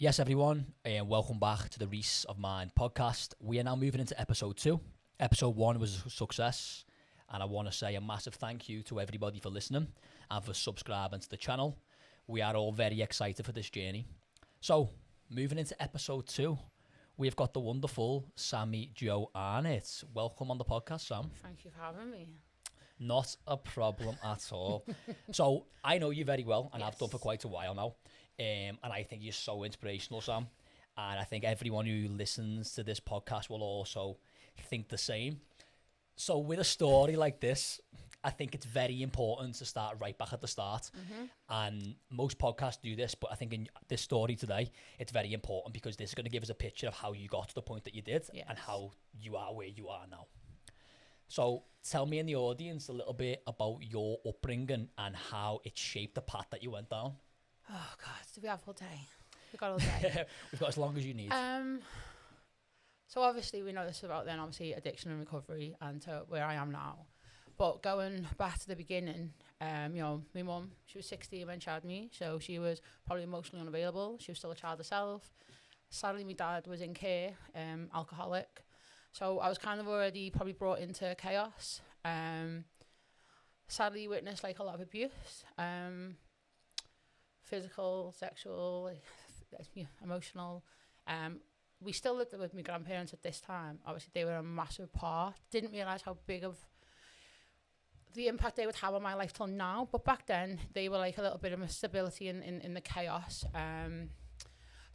Yes, everyone, and welcome back to the Reece of Mind podcast. We are now moving into episode 2. Episode 1 was a success, and I want to say a massive thank you to everybody for listening and for subscribing to the channel. We are all very excited for this journey. So, moving into episode 2, we've got the wonderful Sammy Jo Arnott. Welcome on the podcast, Sam. Thank you for having me. Not a problem at all. So, I know you very well, and I've done for quite a while now. And I think you're so inspirational, Sam. And I think everyone who listens to this podcast will also think the same. So with a story like this, I think it's very important to start right back at the start. And most podcasts do this, but I think in this story today, it's very important because this is going to give us a picture of how you got to the point that you did and how you are where you are now. So tell me in the audience a little bit about your upbringing and how it shaped the path that you went down. Oh God, do we have all day? We've got all day. We've got as long as you need. So obviously we know this about then obviously addiction and recovery and to where I am now. But going back to the beginning, my mum, she was 16 when she had me, so she was probably emotionally unavailable. She was still a child herself. Sadly, my dad was in care, alcoholic. So I was kind of already probably brought into chaos. Sadly witnessed like a lot of abuse. Physical, sexual, emotional. We still lived with my grandparents at this time. Obviously, they were a massive part. Didn't realise how big of the impact they would have on my life till now. But back then, they were like a little bit of a stability in the chaos.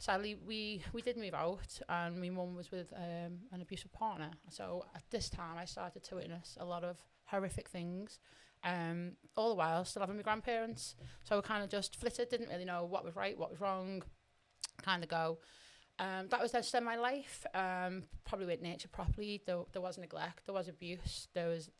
Sadly, we did move out, and my mum was with an abusive partner. So at this time, I started to witness a lot of horrific things. All the while still having my grandparents, so I kind of just flitted, didn't really know what was right, what was wrong, kind of go. That was then my life. Probably with nature properly. There was neglect, there was abuse, there was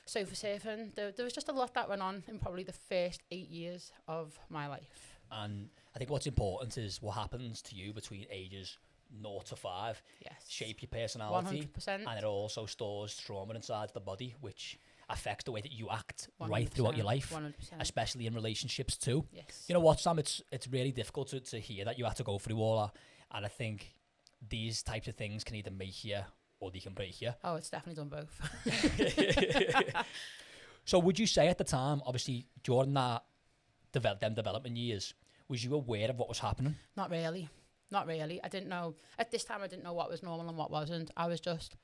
sofa surfing. There was just a lot that went on in probably the first 8 years of my life. And I think what's important is what happens to you between ages 0 to 5. Yes. Shape your personality. 100%. And it also stores trauma inside the body, which affects the way that you act 100%, right throughout your life, 100%. especially in relationships too. Yes. You know what, Sam? It's really difficult to hear that you have to go through all that, and I think these types of things can either make you or they can break you. Oh, it's definitely done both. So would you say at the time, obviously during that development years, was you aware of what was happening? Not really. I didn't know. At this time, I didn't know what was normal and what wasn't. I was just...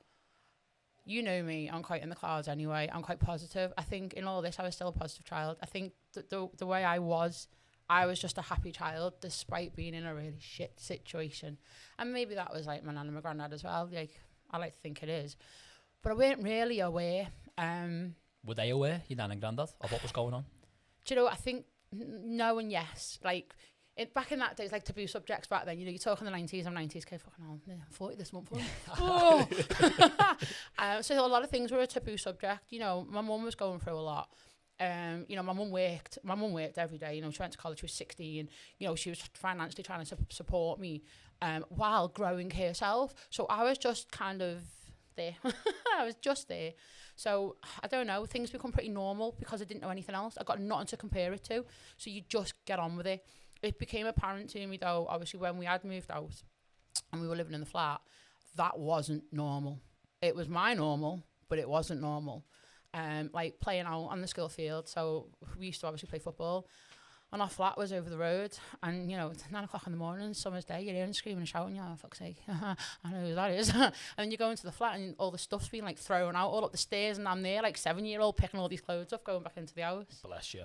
You know me, I'm quite in the clouds anyway. I'm quite positive. I think in all this, I was still a positive child. I think the way I was just a happy child despite being in a really shit situation. And maybe that was like my nan and my granddad as well. Like, I like to think it is. But I weren't really aware. Were they aware, your nan and granddad, of what was going on? Do you know, I think no and yes. Like, back in that days, like taboo subjects back then, you're talking the 90s, I'm 90s kid, fucking hell, I'm 40 this month. Oh. So a lot of things were a taboo subject. My mum was going through a lot. My mum worked every day. She went to college, she was 16. She was financially trying to support me while growing herself. So I was just kind of there. I was just there. So I don't know, things become pretty normal because I didn't know anything else. I got nothing to compare it to. So you just get on with it. It became apparent to me, though, obviously, when we had moved out and we were living in the flat, that wasn't normal. It was my normal, but it wasn't normal. Like playing out on the school field. So we used to obviously play football. And our flat was over the road. And, it's 9 o'clock in the morning, summer's day, you're hearing screaming and shouting, oh, fuck's sake, I know who that is. And then you go into the flat and all the stuff's being, like, thrown out all up the stairs. And I'm there, like, 7-year-old, picking all these clothes up, going back into the house. Bless you.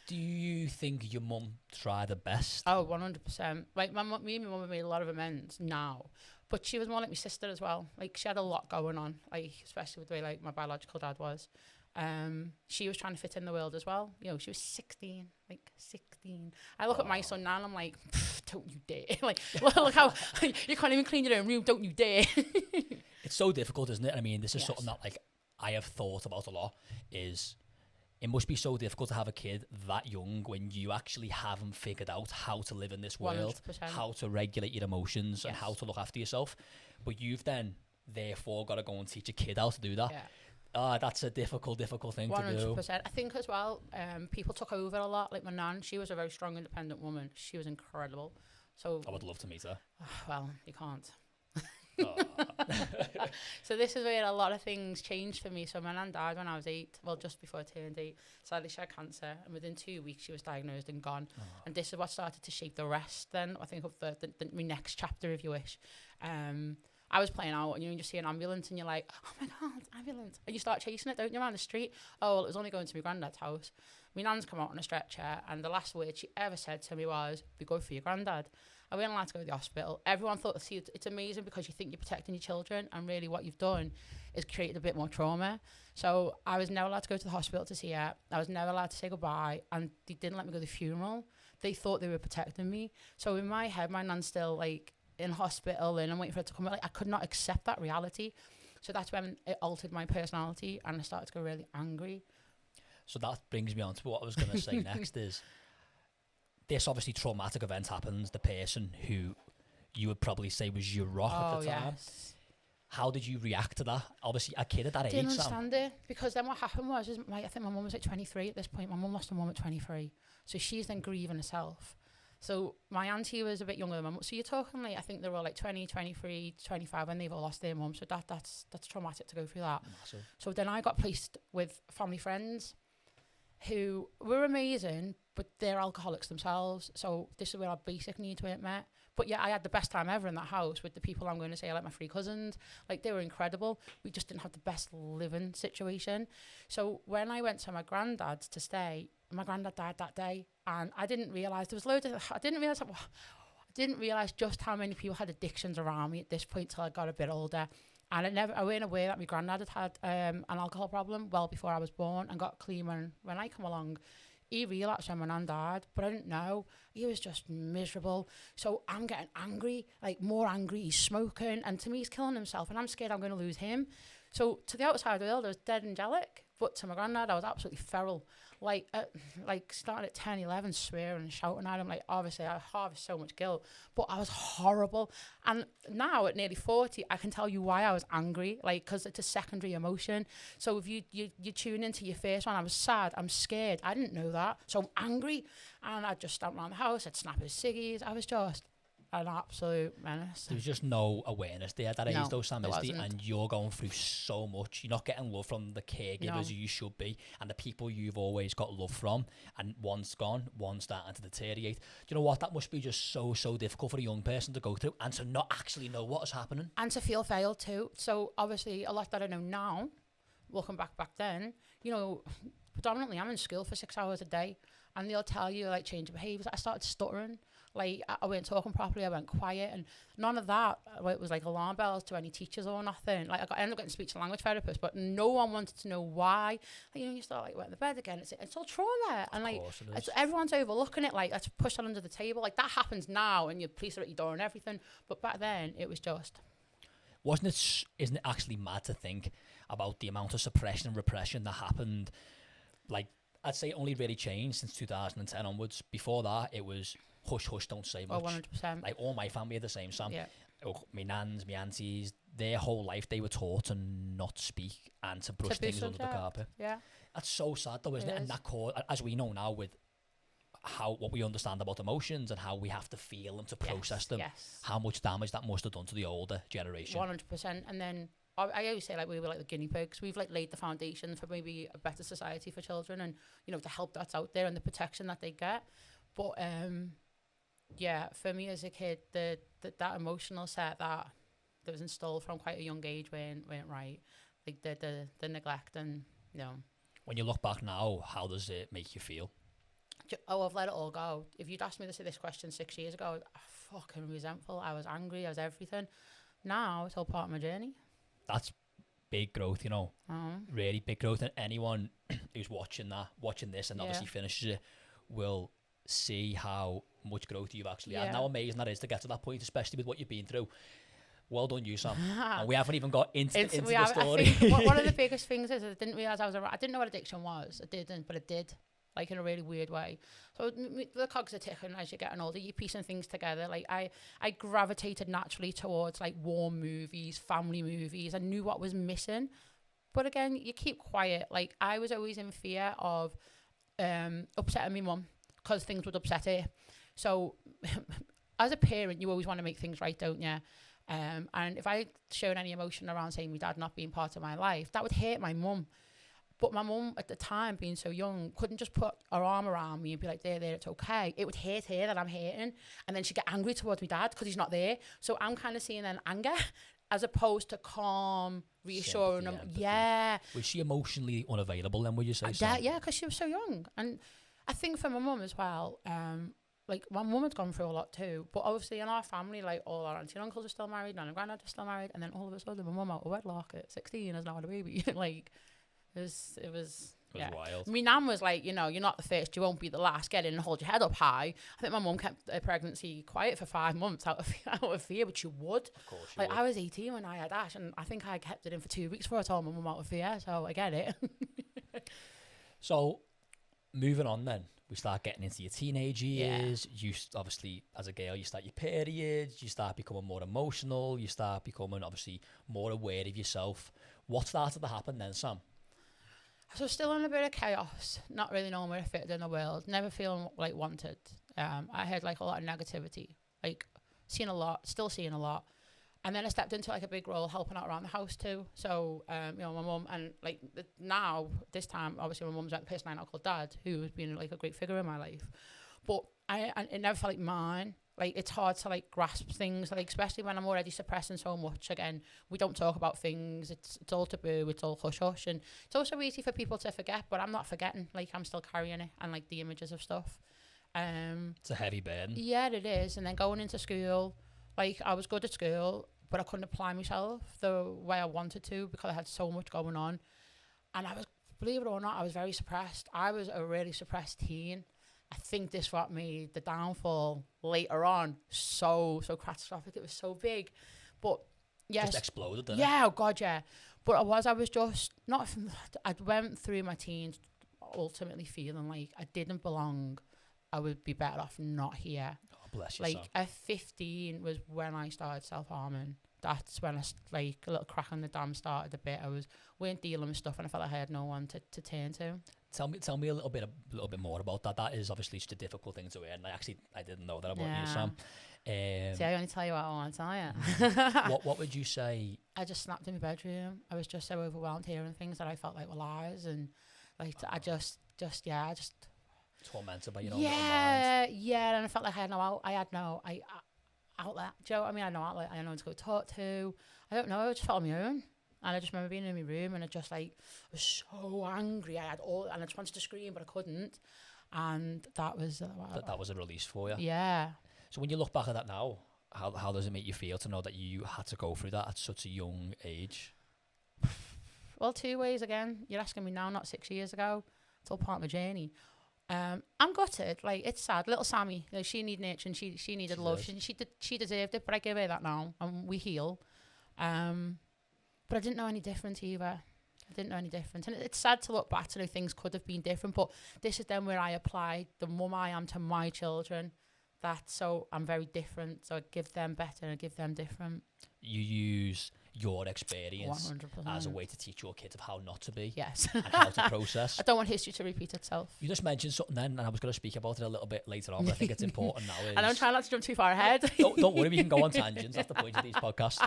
Do you think your mum tried her best? Oh, 100%. Like, me and my mum have made a lot of amends now. But she was more like my sister as well. Like, she had a lot going on, like, especially with the way, like, my biological dad was. She was trying to fit in the world as well. She was 16, like 16. I look at my son now and I'm like, don't you dare. Like, look how, you can't even clean your own room, don't you dare. It's so difficult, isn't it? I mean, this is Yes. something that, like, I have thought about a lot, is it must be so difficult to have a kid that young when you actually haven't figured out how to live in this world, 100%. how to regulate your emotions and Yes. how to look after yourself. But you've then, therefore, got to go and teach a kid how to do that. Yeah. That's a difficult thing 100%. to do. I think as well, people took over a lot. Like my nan, she was a very strong, independent woman. She was incredible. So I would love to meet her. well, you can't. Oh. So this is where a lot of things changed for me. So my nan died when I was 8, well, just before I turned 8. Sadly, she had cancer, and within 2 weeks she was diagnosed and gone. Oh. And this is what started to shape the rest then, I think, of my next chapter, if you wish. I was playing out, and you just see an ambulance and you're like, oh my God, ambulance. And you start chasing it, don't you, around the street? Oh, well, it was only going to my granddad's house. My nan's come out on a stretcher, and the last word she ever said to me was, be good for your granddad. I weren't allowed to go to the hospital. Everyone thought, see, it's amazing because you think you're protecting your children, and really what you've done is created a bit more trauma. So I was never allowed to go to the hospital to see her. I was never allowed to say goodbye, and they didn't let me go to the funeral. They thought they were protecting me. So in my head, my nan's still like in hospital, and I'm waiting for her to come. Like, I could not accept that reality. So that's when it altered my personality, and I started to go really angry. So that brings me on to what I was going to say next is, this obviously traumatic event happens. The person who you would probably say was your rock at the time. Yes. How did you react to that? Obviously, a kid at that age. Didn't understand it, because then what happened was, I think my mum was like 23 at this point. My mum lost her mum at 23. So she's then grieving herself. So my auntie was a bit younger than my mum. So you're talking like, I think they're all like 20, 23, 25 when they've all lost their mum. So that's traumatic to go through that. Massive. So then I got placed with family friends who were amazing, but they're alcoholics themselves. So this is where our basic needs weren't met. But yeah, I had the best time ever in that house with the people I'm going to say, like my 3 cousins. Like, they were incredible. We just didn't have the best living situation. So when I went to my granddad's to stay, my granddad died that day, and I didn't realise there was loads of. I didn't realise just how many people had addictions around me at this point till I got a bit older. And I wasn't aware that my granddad had an alcohol problem well before I was born, and got clean when I come along. He relapsed when my nan died, but I didn't know. He was just miserable. So I'm getting angry, like more angry. He's smoking, and to me, he's killing himself, and I'm scared I'm going to lose him. So to the outside world, I was dead angelic, but to my granddad, I was absolutely feral. Like starting at 10, 11, swearing and shouting at him. Like, obviously, I harvest so much guilt, but I was horrible. And now at nearly 40, I can tell you why I was angry, like, because it's a secondary emotion. So if you tune into your first one, I was sad, I'm scared. I didn't know that. So I'm angry, and I'd just stamp around the house, I'd snap his ciggies. I was just an absolute menace. There was just no awareness there at that age, though, Sam, and you're going through so much. You're not getting love from the caregivers you should be, and the people you've always got love from, and one's gone, one's starting to deteriorate. Do you know what? That must be just so difficult for a young person to go through, and to not actually know what is happening. And to feel failed too. So obviously, a lot that I know now, looking back then, you know, predominantly I'm in school for 6 hours a day, and they'll tell you, like, change of behaviours. I started stuttering. Like, I wasn't talking properly, I went quiet, and none of that, it was like alarm bells to any teachers or nothing. Like, I ended up getting speech and language therapists, but no one wanted to know why. Like, you know, you start, like, wetting the bed again, it's all trauma, and like, everyone's overlooking it, like, let's push that under the table. Like, that happens now, and your police are at your door and everything, but back then, it was just... Isn't it actually mad to think about the amount of suppression and repression that happened? Like, I'd say it only really changed since 2010 onwards. Before that, it was hush, hush, don't say much. 100%. Like, all my family are the same, Sam. Yeah. My nans, my aunties, their whole life they were taught to not speak and to brush things under the carpet. Yeah. That's so sad, though, isn't it? And that as we know now, with what we understand about emotions and how we have to feel them to process them, how much damage that must have done to the older generation. 100%. And then I always say, like, we were like the guinea pigs. We've, like, laid the foundation for maybe a better society for children, and, you know, the help that's out there and the protection that they get. But yeah, for me as a kid, that emotional set that was installed from quite a young age weren't right. Like, the neglect, and, you know. When you look back now, how does it make you feel? Oh, I've let it all go. If you'd asked me this question 6 years ago, I was fucking resentful. I was angry. I was everything. Now it's all part of my journey. That's big growth, you know. Really big growth. And anyone who's watching this and obviously finishes it will see how much growth you've actually had. And how amazing that is to get to that point, especially with what you've been through. Well done, you, Sam. And we haven't even got into the story. I think one of the biggest things is I didn't realise I didn't know what addiction was. I didn't, but it did. Like, in a really weird way. So the cogs are ticking as you're getting older. You're piecing things together. Like, I gravitated naturally towards, like, war movies, family movies. I knew what was missing. But again, you keep quiet. Like, I was always in fear of upsetting my mum, because things would upset her. So as a parent, you always want to make things right, don't you? And if I showed any emotion around saying my dad not being part of my life, that would hurt my mum. But my mum at the time, being so young, couldn't just put her arm around me and be like, there, it's okay. It would hurt her that I'm hurting. And then she'd get angry towards my dad because he's not there. So I'm kind of seeing an anger as opposed to calm, reassuring him. Yeah. Was she emotionally unavailable then, would you say? Yeah, because she was so young. And I think for my mum as well, like my mum had gone through a lot too. But obviously in our family, like all our auntie and uncles are still married, nan and granddad are still married. And then all of a sudden, my mum out of wedlock at 16 has now had a baby. Like, it was wild. My nan was like, you're not the first, you won't be the last. Get in and hold your head up high. I think my mum kept her pregnancy quiet for 5 months out of fear, but she would. Of course, I was 18 when I had Ash, and I think I kept it in for 2 weeks before I told my mum out of fear. So I get it. So, moving on then, we start getting into your teenage years. You obviously, as a girl, you start your periods. You start becoming more emotional. You start becoming obviously more aware of yourself. What started to happen then, Sam? So still in a bit of chaos, not really knowing where I fit in the world, never feeling like wanted. I had like a lot of negativity, like still seeing a lot. And then I stepped into like a big role helping out around the house too. So, my mum, and like now, this time, obviously my mum's the person I now called Dad, who has been like a great figure in my life. But it never felt like mine. Like, it's hard to like grasp things, like especially when I'm already suppressing so much. Again, we don't talk about things. It's all taboo. It's all hush hush, and it's also easy for people to forget. But I'm not forgetting. Like, I'm still carrying it and like the images of stuff. It's a heavy burden. Yeah, it is. And then going into school, like I was good at school, but I couldn't apply myself the way I wanted to because I had so much going on, and I was, believe it or not, I was very suppressed. I was a really suppressed teen. I think this what made the downfall later on so catastrophic. It was so big, but yes, just exploded. Didn't yeah, it? Oh God, yeah. But I was just not. I went through my teens ultimately feeling like I didn't belong. I would be better off not here. Oh, bless you. Like at 15 was when I started self-harming. That's when like a little crack on the dam started a bit. weren't dealing with stuff, and I felt like I had no one to turn to. Tell me a little bit more about that. That is obviously such a difficult thing to hear, and I didn't know that about you, Sam. See, I only tell you what I want to tell you. What would you say? I just snapped in my bedroom. I was just so overwhelmed hearing things that I felt like were lies, and like I just tormented by your own little mind. Yeah, and I felt like I had no outlet. Do you know what I mean? I had no outlet. I had no one to go talk to. I don't know. I just felt on my own. And I just remember being in my room, and I just like was so angry. And I just wanted to scream, but I couldn't. And that was that was a release for you. Yeah. So when you look back at that now, how does it make you feel to know that you had to go through that at such a young age? Well, 2 ways again. You're asking me now, not 6 years ago. It's all part of my journey. I'm gutted. Like, it's sad. Little Sammy, like, she needed nurture, and she needed love. She deserved it, but I give her that now, and we heal. But I didn't know any different either. And it's sad to look back to know things could have been different, but this is then where I apply the mum I am to my children. So I'm very different, so I give them better and I give them different. You use your experience 100%. as a way to teach your kids of how not to be. Yes. And how to process. I don't want history to repeat itself. You just mentioned something then, and I was going to speak about it a little bit later on, but I think it's important now. And I'm trying not to jump too far ahead. Don't worry, we can go on tangents. That's the point of these podcasts.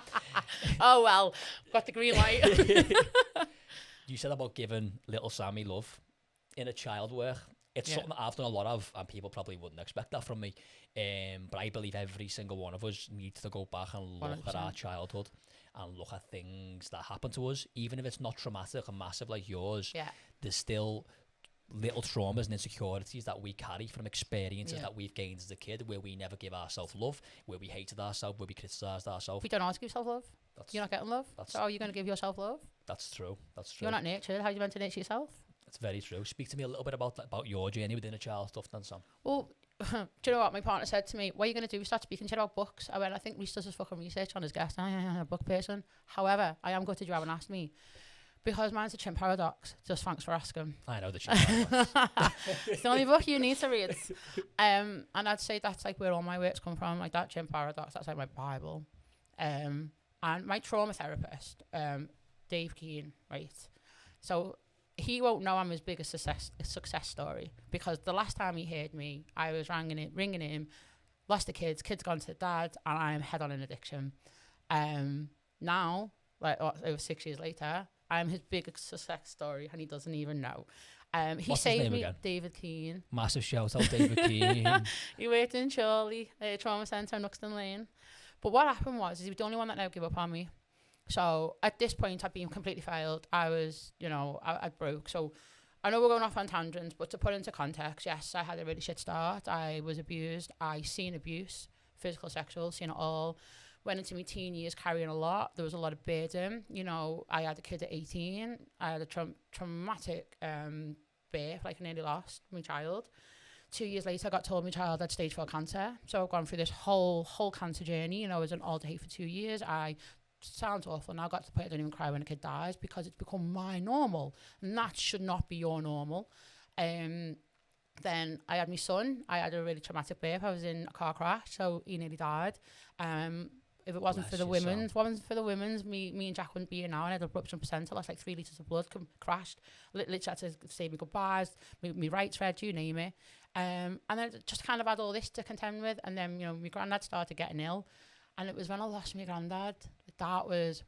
Oh, well, got the green light. You said about giving little Sammy love in a child work. It's something that I've done a lot of, and people probably wouldn't expect that from me. But I believe every single one of us needs to go back and look 100%. at our childhood and look at things that happen to us, even if it's not traumatic and massive like yours. Yeah. There's still little traumas and insecurities that we carry from experiences that we've gained as a kid, where we never give ourselves love, where we hated ourselves, where we criticised ourselves. We don't know how to give yourself love. You're not getting love. So how are you going to give yourself love? That's true. You're not nurtured. How are you meant to nurture yourself? That's very true. Speak to me a little bit about your journey within a child stuff then, Sam. Well, do you know what my partner said to me? What are you going to do? We start speaking to you about books. I went, I think Reece does his fucking research on his guest. I'm a book person. However, I am gutted you haven't asked me, because mine's a chimp paradox. Just thanks for asking. I know the chimp paradox. It's the only book you need to read. And I'd say that's like where all my works come from. Like that chimp paradox, that's like my Bible. And my trauma therapist, Dave Keane, right? So he won't know I'm his biggest success story, because the last time he heard me, I was ringing him lost the kids gone to the dad, and I'm head on in addiction. Now, like over 6 years later, I'm his biggest success story, and he doesn't even know. He What's his saved name me, again? David Keane. Massive shout out, David Keane. He worked in Chorley Trauma Centre in Uxton Lane. But what happened was, he was the only one that never gave up on me. So at this point, I'd been completely failed. I was, I broke. So I know we're going off on tangents, but to put into context, yes, I had a really shit start. I was abused. I seen abuse, physical, sexual, seen it all. Went into my teen years carrying a lot. There was a lot of burden. I had a kid at 18. I had a traumatic birth, like I nearly lost my child. 2 years later, I got told my child had stage 4 cancer. So I've gone through this whole cancer journey. I was an all day for 2 years. Sounds awful now. I got to the point I don't even cry when a kid dies because it's become my normal. And that should not be your normal. Then I had my son. I had a really traumatic birth. I was in a car crash, so he nearly died. If it wasn't for the women's, me and Jack wouldn't be here now. I had a rupture placenta, lost like 3 litres of blood, crashed. Literally had to say me goodbyes, me rights read, you name it. And then just kind of had all this to contend with. And then, my granddad started getting ill. And it was when I lost my granddad, that was,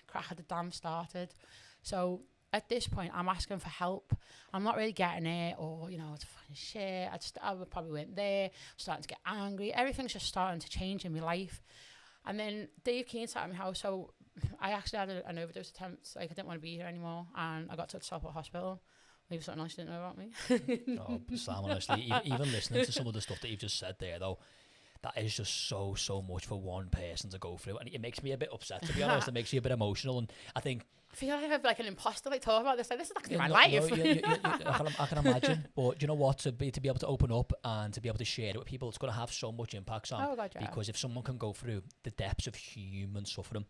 crack of the dam started. So at this point, I'm asking for help. I'm not really getting it, or, it's fucking shit. I probably went there, I'm starting to get angry. Everything's just starting to change in my life. And then Dave Keane sat at my house, so I actually had an overdose attempt. Like, I didn't want to be here anymore, and I got to the Southport Hospital. Maybe something else you didn't know about me. Oh, Sam, honestly, even listening to some of the stuff that you've just said there, though, that is just so much for one person to go through, and it makes me a bit upset, to be honest. It makes you a bit emotional, and I think I feel like I have like an imposter talk about this. Like, this is actually my life. I can imagine, but you know what? To be able to open up and to be able to share it with people, it's going to have so much impact on. Oh God, yeah. Because if someone can go through the depths of human suffering,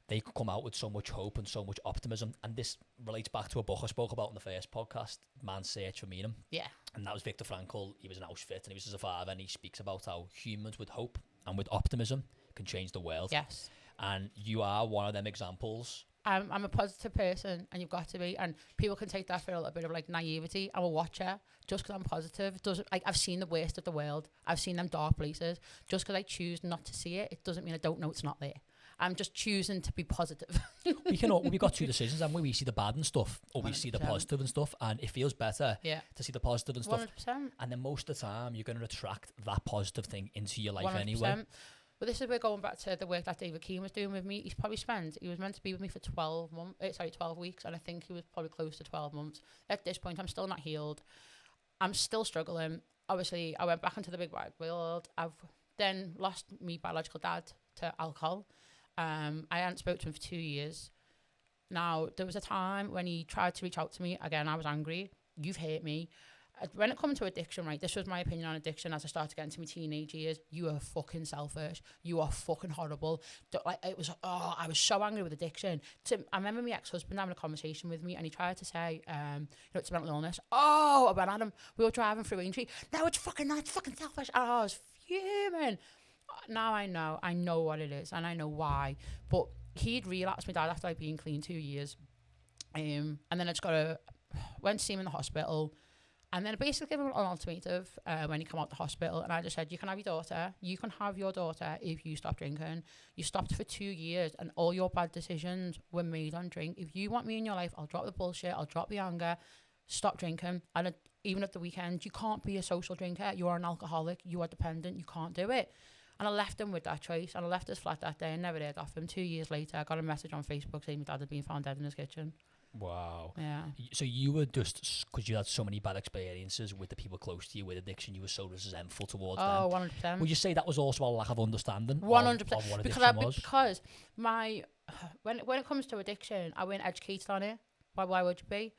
they could come out with so much hope and so much optimism. And this relates back to a book I spoke about in the first podcast, Man's Search for Meaning. Yeah. And that was Viktor Frankl. He was in Auschwitz and he was a survivor, and he speaks about how humans with hope and with optimism can change the world. Yes. And you are one of them examples. I'm a positive person, and you've got to be. And people can take that for a little bit of like naivety. I'm a watcher just because I'm positive. It doesn't, like, I've seen the worst of the world. I've seen them dark places. Just because I choose not to see it, it doesn't mean I don't know it's not there. I'm just choosing to be positive. We've got two decisions, and we see the bad and stuff, or we 100%. See the positive and stuff, and it feels better to see the positive and stuff. 100%. And then most of the time, you're going to attract that positive thing into your life 100%. Anyway. But this is where going back to the work that David Keane was doing with me. He was meant to be with me for 12 weeks, and I think he was probably close to 12 months. At this point, I'm still not healed. I'm still struggling. Obviously, I went back into the big wide world. I've then lost my biological dad to alcohol. I hadn't spoken to him for 2 years. Now, there was a time when he tried to reach out to me. Again, I was angry. You've hurt me. When it comes to addiction, right, this was my opinion on addiction as I started getting to my teenage years. You are fucking selfish. You are fucking horrible. I was so angry with addiction. I remember my ex-husband having a conversation with me, and he tried to say, it's mental illness. Oh, I went at him. We were driving through Aintree. No, it's fucking selfish. Oh, I was fuming. Now I know what it is, and I know why. But he'd relapsed, my dad, after I'd been clean 2 years. And then I just went to see him in the hospital. And then I basically gave him an ultimatum when he came out the hospital. And I just said, you can have your daughter. You can have your daughter if you stop drinking. You stopped for 2 years, and all your bad decisions were made on drink. If you want me in your life, I'll drop the bullshit. I'll drop the anger. Stop drinking. And even at the weekend, you can't be a social drinker. You are an alcoholic. You are dependent. You can't do it. And I left him with that choice. And I left his flat that day and never heard off him. 2 years later, I got a message on Facebook saying my dad had been found dead in his kitchen. Wow. Yeah. So you were just, because you had so many bad experiences with the people close to you with addiction, you were so resentful towards them. Oh, 100%. Would you say that was also a lack of understanding 100%. of what addiction was? Because when it comes to addiction, I weren't educated on it. Why would you be?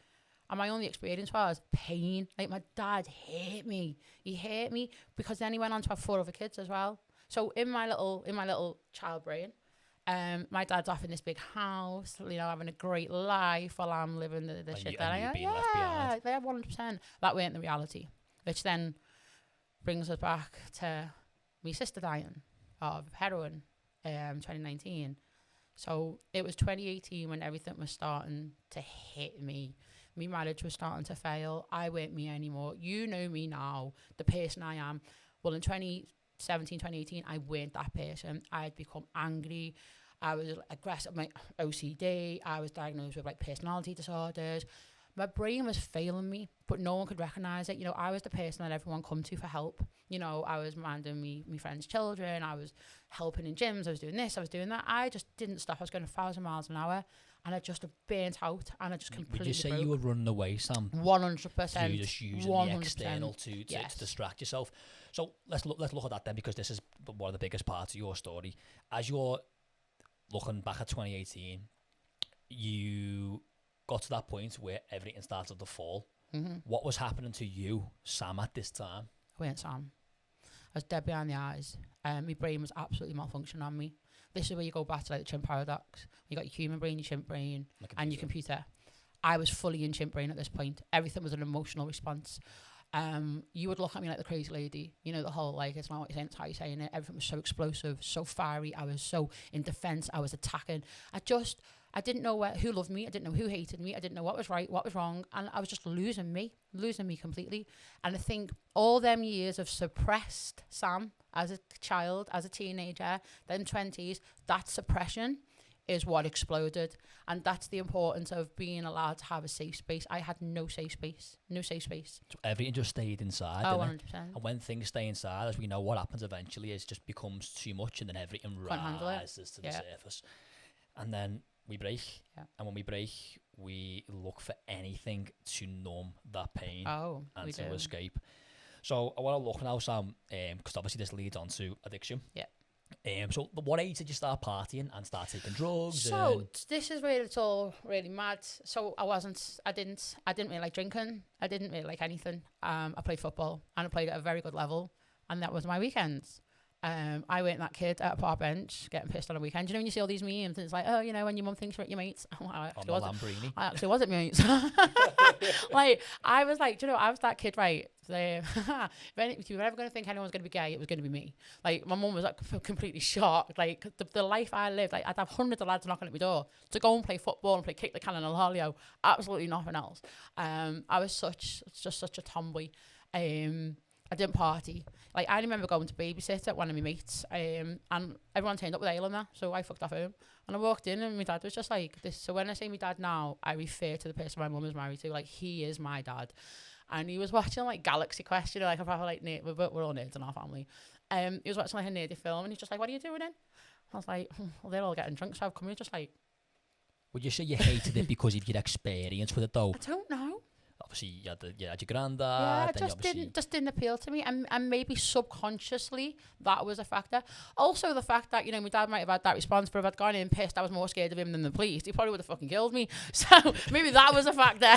And my only experience was pain. Like, my dad hate me. He hate me because then he went on to have 4 other kids as well. So in my little child brain, my dad's off in this big house, having a great life while I'm living the shit that I am. Yeah, they have 100%. That weren't the reality, which then brings us back to my sister dying of heroin, 2019. So it was 2018 when everything was starting to hit me. My marriage was starting to fail. I weren't me anymore. You know me now, the person I am. Well, in 2017, 2018, I weren't that person. I had become angry. I was aggressive, my OCD. I was diagnosed with like personality disorders. My brain was failing me, but no one could recognise it. You know, I was the person that everyone come to for help. You know, I was minding me friends' children. I was helping in gyms. I was doing this. I was doing that. I just didn't stop. I was going 1,000 miles an hour, and I just burnt out, and I just completely Would you say broke. you were running away, Sam? 100%. So you're just using 100%. the external to distract yourself. So let's look at that then, because this is one of the biggest parts of your story. As you're looking back at 2018, you got to that point where everything started to fall. Mm-hmm. What was happening to you, Sam, at this time? I went Sam. I was dead behind the eyes. My brain was absolutely malfunctioning on me. This is where you go back to like the chimp paradox. You got your human brain, your chimp brain, and your computer. I was fully in chimp brain at this point. Everything was an emotional response. You would look at me like the crazy lady. You know, the whole like, it's not what you're saying, it's how you're saying it. Everything was so explosive, so fiery. I was so in defense. I was attacking. I didn't know who loved me. I didn't know who hated me. I didn't know what was right, what was wrong. And I was just losing me completely. And I think all them years of suppressed Sam as a child, as a teenager, then 20s, that suppression is what exploded. And that's the importance of being allowed to have a safe space. I had no safe space. So everything just stayed inside. Oh, didn't 100%. It? And when things stay inside, as we know, what happens eventually is just becomes too much, and then everything rises to the surface. And then we break. Yeah. And when we break, we look for anything to numb that pain and to escape. So I want to look now, Sam, because obviously this leads on to addiction. Yeah. So at what age did you start partying and start taking drugs? So this is where it's all really mad. So I didn't really like drinking. I didn't really like anything. I played football, and I played at a very good level, and that was my weekends. I weren't that kid at a park bench getting pissed on a weekend. You know, when you see all these memes, and it's like, oh, you know, when your mum thinks you're at your mates. I actually was at my mates. Like, I was like, do you know, I was that kid, right? If you were ever going to think anyone was going to be gay, it was going to be me. Like, my mum was like completely shocked. Like, the life I lived, like, I'd have hundreds of lads knocking at my door to go and play football and play kick the can in El Holio. Absolutely nothing else. I was just such a tomboy. I didn't party. Like, I remember going to babysit at one of my mates, and everyone turned up with ale in there, so I fucked off home. And I walked in, and my dad was just like this. So when I say my dad now, I refer to the person my mum is married to. Like, he is my dad. And he was watching, like, Galaxy Quest, you know, like a proper, like, nerd. We're all nerds in our family. He was watching, like, a nerdy film, and he's just like, what are you doing in? I was like, well, they're all getting drunk, so I've come here just like... Would you say you hated it because of your experience with it, though? I don't know. Obviously, you had your granddad. Yeah, it just didn't appeal to me, and maybe subconsciously that was a factor. Also, the fact that, you know, my dad might have had that response, but if I'd gone in pissed, I was more scared of him than the police. He probably would have fucking killed me. So maybe that was a factor.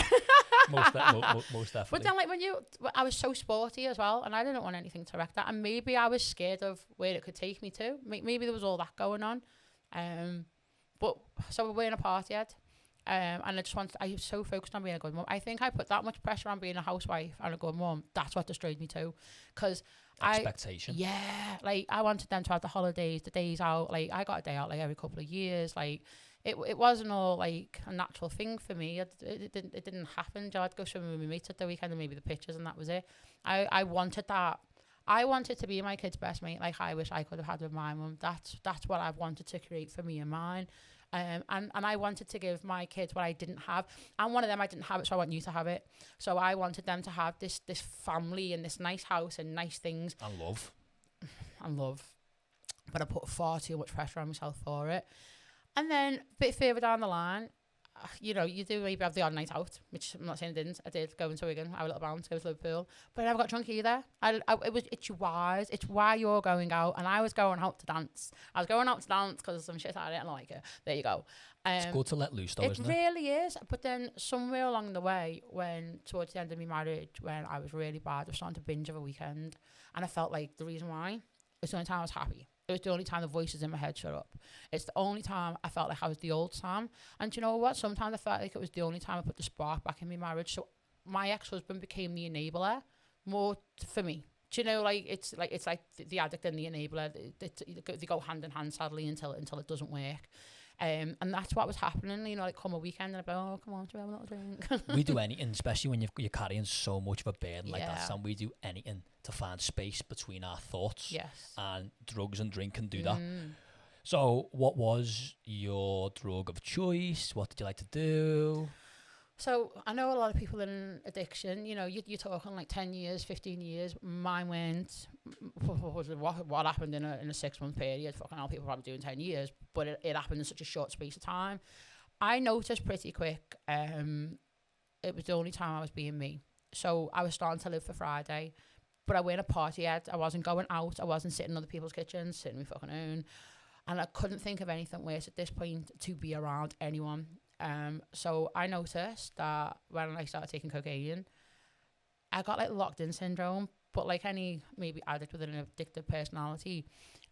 most definitely. But then, like, I was so sporty as well, and I didn't want anything to wreck that, and maybe I was scared of where it could take me to. Maybe there was all that going on. But so we're in a party head. And I was so focused on being a good mum. I think I put that much pressure on being a housewife and a good mum. That's what destroyed me too. Because expectation. Like, I wanted them to have the holidays, the days out. Like, I got a day out like every couple of years. Like, it wasn't all like a natural thing for me. It didn't happen. You know, I'd go swimming with my mates at the weekend and maybe the pictures, and that was it. I wanted that. I wanted to be my kid's best mate, like I wish I could have had with my mum. That's what I've wanted to create for me and mine. And I wanted to give my kids what I didn't have. And one of them, I didn't have it, so I want you to have it. So I wanted them to have this family and this nice house and nice things. And love. But I put far too much pressure on myself for it. And then a bit further down the line, you know, you do maybe have the odd night out, which I'm not saying I didn't. I did go into Wigan, have a little bounce, go to Liverpool. But I never got drunk either. It's wise. It's why you're going out. And I was going out to dance. I was going out to dance because some shit I didn't like it. There you go. It's good to let loose though, isn't it? It really is. But then somewhere along the way, when towards the end of my marriage, when I was really bad, I was starting to binge over a weekend. And I felt like the reason why, it's the only time I was happy. It was the only time the voices in my head shut up. It's the only time I felt like I was the old Sam. And do you know what? Sometimes I felt like it was the only time I put the spark back in my marriage. So my ex-husband became the enabler more for me. Do you know, like it's like the addict and the enabler. They go hand in hand, sadly, until it doesn't work. And that's what was happening, you know, like come a weekend and I'd be like, oh, come on, should we have a little drink? We do anything, especially when you're carrying so much of a burden like that, Yeah. Sam. We do anything to find space between our thoughts. Yes. And drugs and drink can do that. So what was your drug of choice? What did you like to do? So I know a lot of people in addiction, you know, you're talking like 10 years, 15 years. Mine went, what happened in a 6-month period? Fucking hell, people probably doing 10 years, but it happened in such a short space of time. I noticed pretty quick, it was the only time I was being me. So I was starting to live for Friday, but I weren't a party head. I wasn't going out. I wasn't sitting in other people's kitchens, sitting my fucking own. And I couldn't think of anything worse at this point to be around anyone. So I noticed that when I started taking cocaine, I got like locked in syndrome, but like any maybe addict with an addictive personality,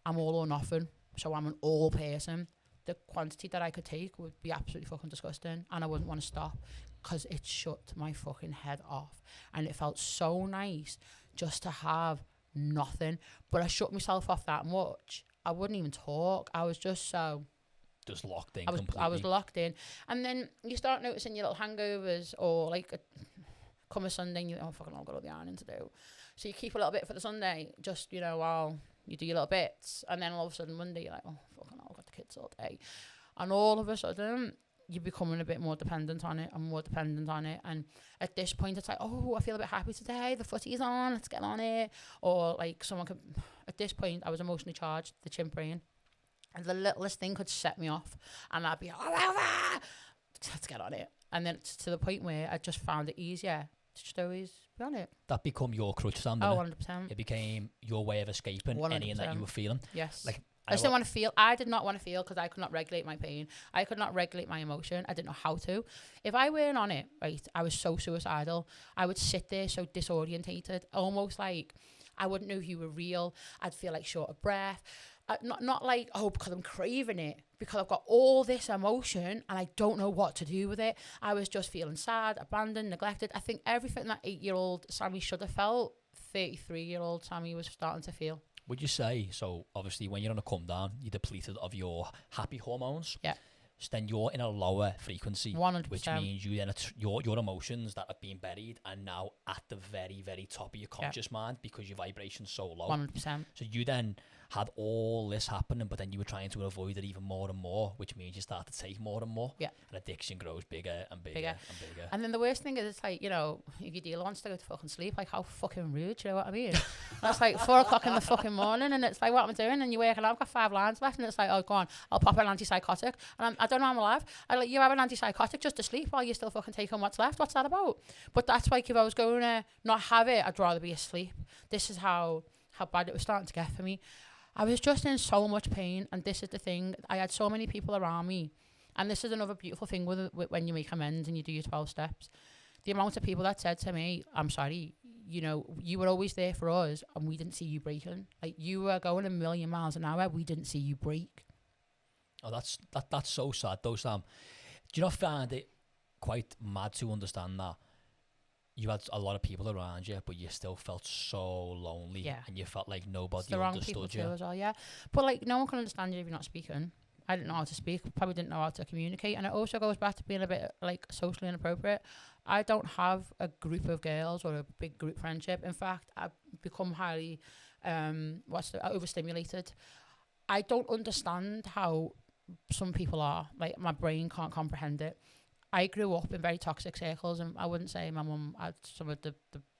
I'm all or nothing. So I'm an all person. The quantity that I could take would be absolutely fucking disgusting, and I wouldn't want to stop because it shut my fucking head off. And it felt so nice just to have nothing. But I shut myself off that much, I wouldn't even talk. I was just locked in completely. I was locked in. And then you start noticing your little hangovers, or like come a Sunday and you oh fucking I've got all the ironing to do. So you keep a little bit for the Sunday, just, you know, while you do your little bits, and then all of a sudden Monday you're like, oh fucking I've got the kids all day. And all of a sudden you're becoming a bit more dependent on it and more dependent on it. And at this point it's like, oh, I feel a bit happy today, the footy's on, let's get on it. Or like someone could, at this point I was emotionally charged, the chimp brain. And the littlest thing could set me off. And I'd be like, oh, let's get on it. And then it's to the point where I just found it easier to just always be on it. That become your crutch, Sam, Oh, didn't 100%. it? It became your way of escaping 100%. anything that you were feeling. Yes. Like I just didn't want to feel. I did not want to feel because I could not regulate my pain. I could not regulate my emotion. I didn't know how to. If I weren't on it, right, I was so suicidal. I would sit there so disorientated, almost like I wouldn't know if you were real. I'd feel like short of breath. Not like, oh, because I'm craving it, because I've got all this emotion and I don't know what to do with it. I was just feeling sad, abandoned, neglected. I think everything that 8-year-old Sammy should have felt, 33-year-old Sammy was starting to feel. Would you say, so obviously when you're on a come down, you're depleted of your happy hormones. Yeah. So then you're in a lower frequency, 100%. which means you then your emotions that have been buried are now at the very, very top of your conscious mind because your vibration's so low. 100%. So you then had all this happening, but then you were trying to avoid it even more and more, which means you start to take more and more. Yeah. And addiction grows bigger and bigger and bigger. And then the worst thing is, it's like, you know, if your dealer wants to go to fucking sleep, like, how fucking rude, you know what I mean? And it's like 4 o'clock in the fucking morning, and it's like, what am I doing? And you're waking up, I've got 5 lines left, and it's like, oh, go on, I'll pop an antipsychotic. And I don't know I'm alive. I like, you have an antipsychotic just to sleep while you're still fucking taking what's left. What's that about? But that's like, if I was going to not have it, I'd rather be asleep. This is how bad it was starting to get for me. I was just in so much pain, and this is the thing. I had so many people around me, and this is another beautiful thing with when you make amends and you do your 12 steps. The amount of people that said to me, I'm sorry, you know, you were always there for us, and we didn't see you breaking. Like, you were going a million miles an hour, we didn't see you break. Oh, that's so sad though, Sam. Do you not find it quite mad to understand that you had a lot of people around you, but you still felt so lonely, and you felt like nobody understood you? As well, yeah. But like, no one can understand you if you're not speaking. I didn't know how to speak, probably didn't know how to communicate, and it also goes back to being a bit like socially inappropriate. I don't have a group of girls or a big group friendship. In fact, I've become highly overstimulated. I don't understand how some people are. Like, my brain can't comprehend it. I grew up in very toxic circles, and I wouldn't say my mum had some of the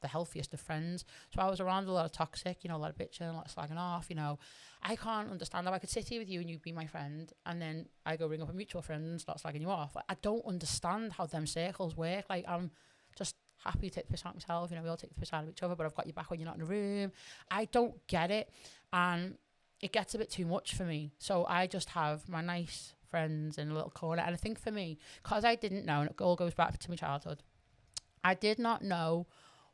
healthiest of friends. So I was around a lot of toxic, you know, a lot of bitching, a lot of slagging off, you know. I can't understand how I could sit here with you and you be my friend, and then I go ring up a mutual friend and start slagging you off. I don't understand how them circles work. Like, I'm just happy to take the piss out of myself, you know, we all take the piss out of each other, but I've got you back when you're not in the room. I don't get it, and it gets a bit too much for me. So I just have my nice friends in a little corner. And I think for me, because I didn't know, and it all goes back to my childhood, I did not know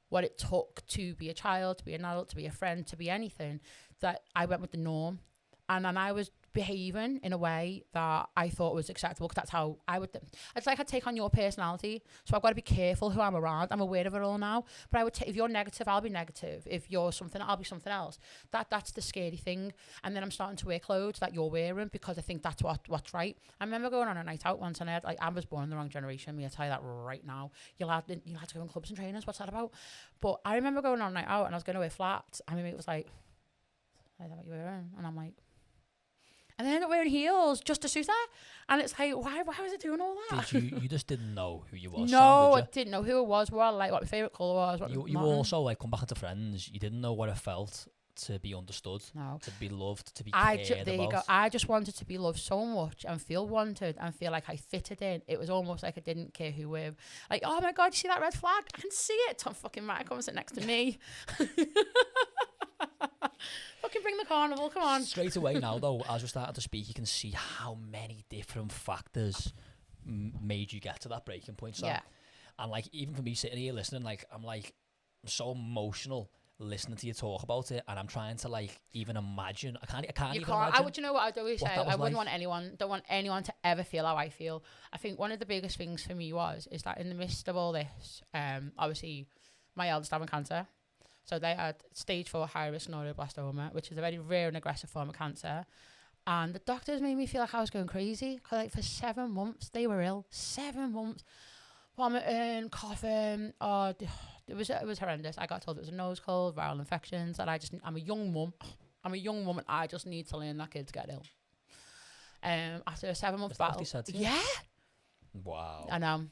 what it took to be a child, to be an adult, to be a friend, to be anything, that I went with the norm. And then I was behaving in a way that I thought was acceptable, because that's how I would. It's like I take on your personality, so I've got to be careful who I'm around. I'm aware of it all now, but I would if you're negative, I'll be negative. If you're something, I'll be something else. That's the scary thing. And then I'm starting to wear clothes that you're wearing because I think that's what's right. I remember going on a night out once, and I was born in the wrong generation. Me, I tell you that right now. You'll have to go in clubs and trainers. What's that about? But I remember going on a night out, and I was going to wear flats. I mean, it was like, I don't know what you're wearing, and I'm like. And then I ended up wearing heels just to suit her. And it's like, why was it doing all that? You just didn't know who you was? No, Sam, I didn't know who it was, what my favourite colour was. You also, like, come back into friends, you didn't know what it felt to be understood, to be loved, to be cared there about. You go. I just wanted to be loved so much and feel wanted and feel like I fitted in. It was almost like I didn't care who with. Like, oh my God, you see that red flag? I can see it. Tom fucking Matt, come and sit next to me. Fucking bring the carnival, come on. Straight away now, though, as we're starting to speak, you can see how many different factors made you get to that breaking point. So. Yeah. And, like, even for me sitting here listening, like, I'm so emotional listening to you talk about it, and I'm trying to, like, even imagine. I can't even imagine. You know what I'd always say? I wouldn't want anyone to ever feel how I feel. I think one of the biggest things for me is that in the midst of all this, obviously, my eldest having cancer. So they had stage 4 high-risk neuroblastoma, which is a very rare and aggressive form of cancer. And the doctors made me feel like I was going crazy. Because, like, for 7 months, they were ill. 7 months. Vomiting, coughing. Oh, it was horrendous. I got told it was a nose cold, viral infections. And I'm a young mum. And I just need to learn that kids get ill. After a 7-month battle. Yeah. Wow. I know.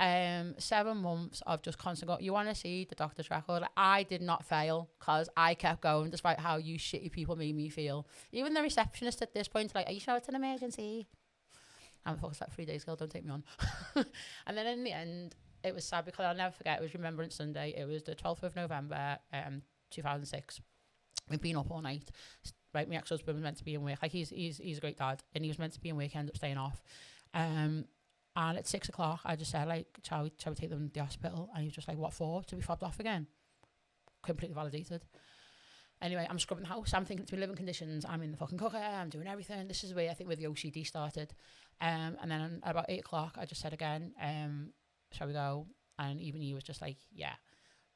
7 months of just constant go. You want to see the doctor's record? Like, I did not fail because I kept going despite how you shitty people made me feel. Even the receptionist at this point, like, are you sure it's an emergency? I'm focused like 3 days ago, don't take me on. And then in the end, it was sad because I'll never forget, it was Remembrance Sunday. It was the 12th of November, 2006. We'd been up all night. Right, my ex-husband was meant to be in work. Like, he's a great dad, and he was meant to be in work, ended up staying off. And at 6 o'clock, I just said, like, shall we take them to the hospital? And he was just like, what for? To be fobbed off again? Completely validated. Anyway, I'm scrubbing the house. I'm thinking it's my living conditions. I'm in the fucking cooker. I'm doing everything. This is where I think where the OCD started. And then at about 8 o'clock, I just said again, shall we go? And even he was just like, yeah.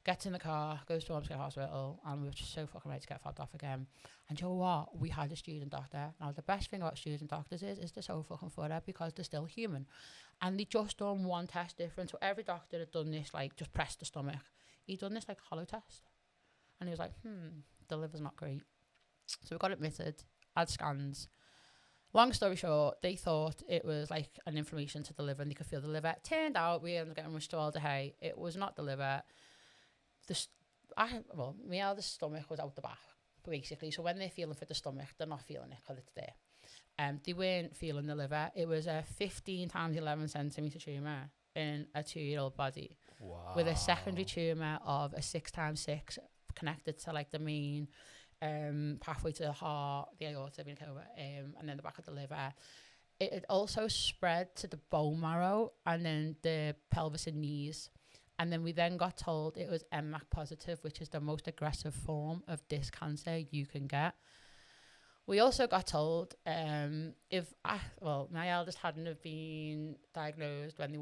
Gets in the car, goes to Ormskirk Hospital, and we were just so fucking ready to get fobbed off again. And you know what? We had a student doctor. Now, the best thing about student doctors is they're so fucking thorough because they're still human. And they just done one test different. So every doctor had done this, like, just press the stomach. He'd done this, like, hollow test. And he was like, the liver's not great. So we got admitted, had scans. Long story short, they thought it was like an inflammation to the liver and they could feel the liver. Turned out we ended up getting rushed to Alder-Hey. It was not the liver. My eldest stomach was out the back, basically. So when they're feeling for the stomach, they're not feeling it because it's there. They weren't feeling the liver. It was a 15 times 11 centimetre tumour in a 2-year-old body. Wow. With a secondary tumour of a 6 times 6 connected to, like, the main pathway to the heart, the aorta, and then the back of the liver. It had also spread to the bone marrow and then the pelvis and knees. And then we then got told it was MMAC positive, which is the most aggressive form of this cancer you can get. We also got told my eldest hadn't have been diagnosed when they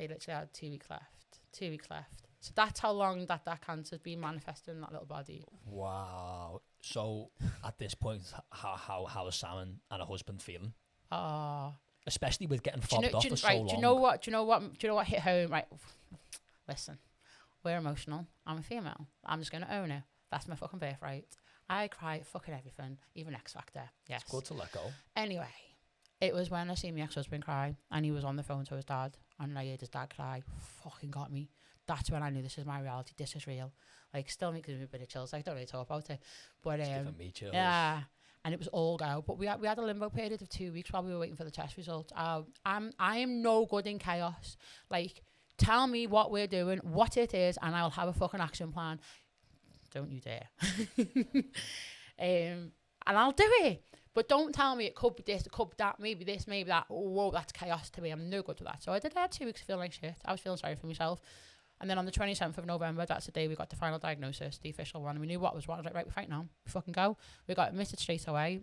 literally had 2 weeks left. 2 weeks left. So that's how long that cancer's been manifesting in that little body. Wow. So at this point, how is Sam and her husband feeling? Especially with getting fobbed off for so long. Do you know what hit home? Right. Listen, we're emotional. I'm a female. I'm just going to own it. That's my fucking birthright. I cry at fucking everything, even X Factor. Yes. It's good to let go. Anyway, it was when I seen my ex-husband cry and he was on the phone to his dad and I heard his dad cry. Fucking got me. That's when I knew this is my reality. This is real. Like, still makes me a bit of chills. Like, I don't really talk about it. But it's giving me chills. Yeah. And it was all go. But we had a limbo period of 2 weeks while we were waiting for the test results. I am no good in chaos. Like, tell me what we're doing, what it is, and I'll have a fucking action plan. Don't you dare. And I'll do it. But don't tell me it could be this, it could be that, maybe this, maybe that. Whoa, that's chaos to me. I'm no good with that. So I had 2 weeks feeling like shit. I was feeling sorry for myself. And then on the 27th of November, that's the day we got the final diagnosis, the official one. And we knew what was what. I was like, right, we're fighting now. We fucking go. We got admitted straight away.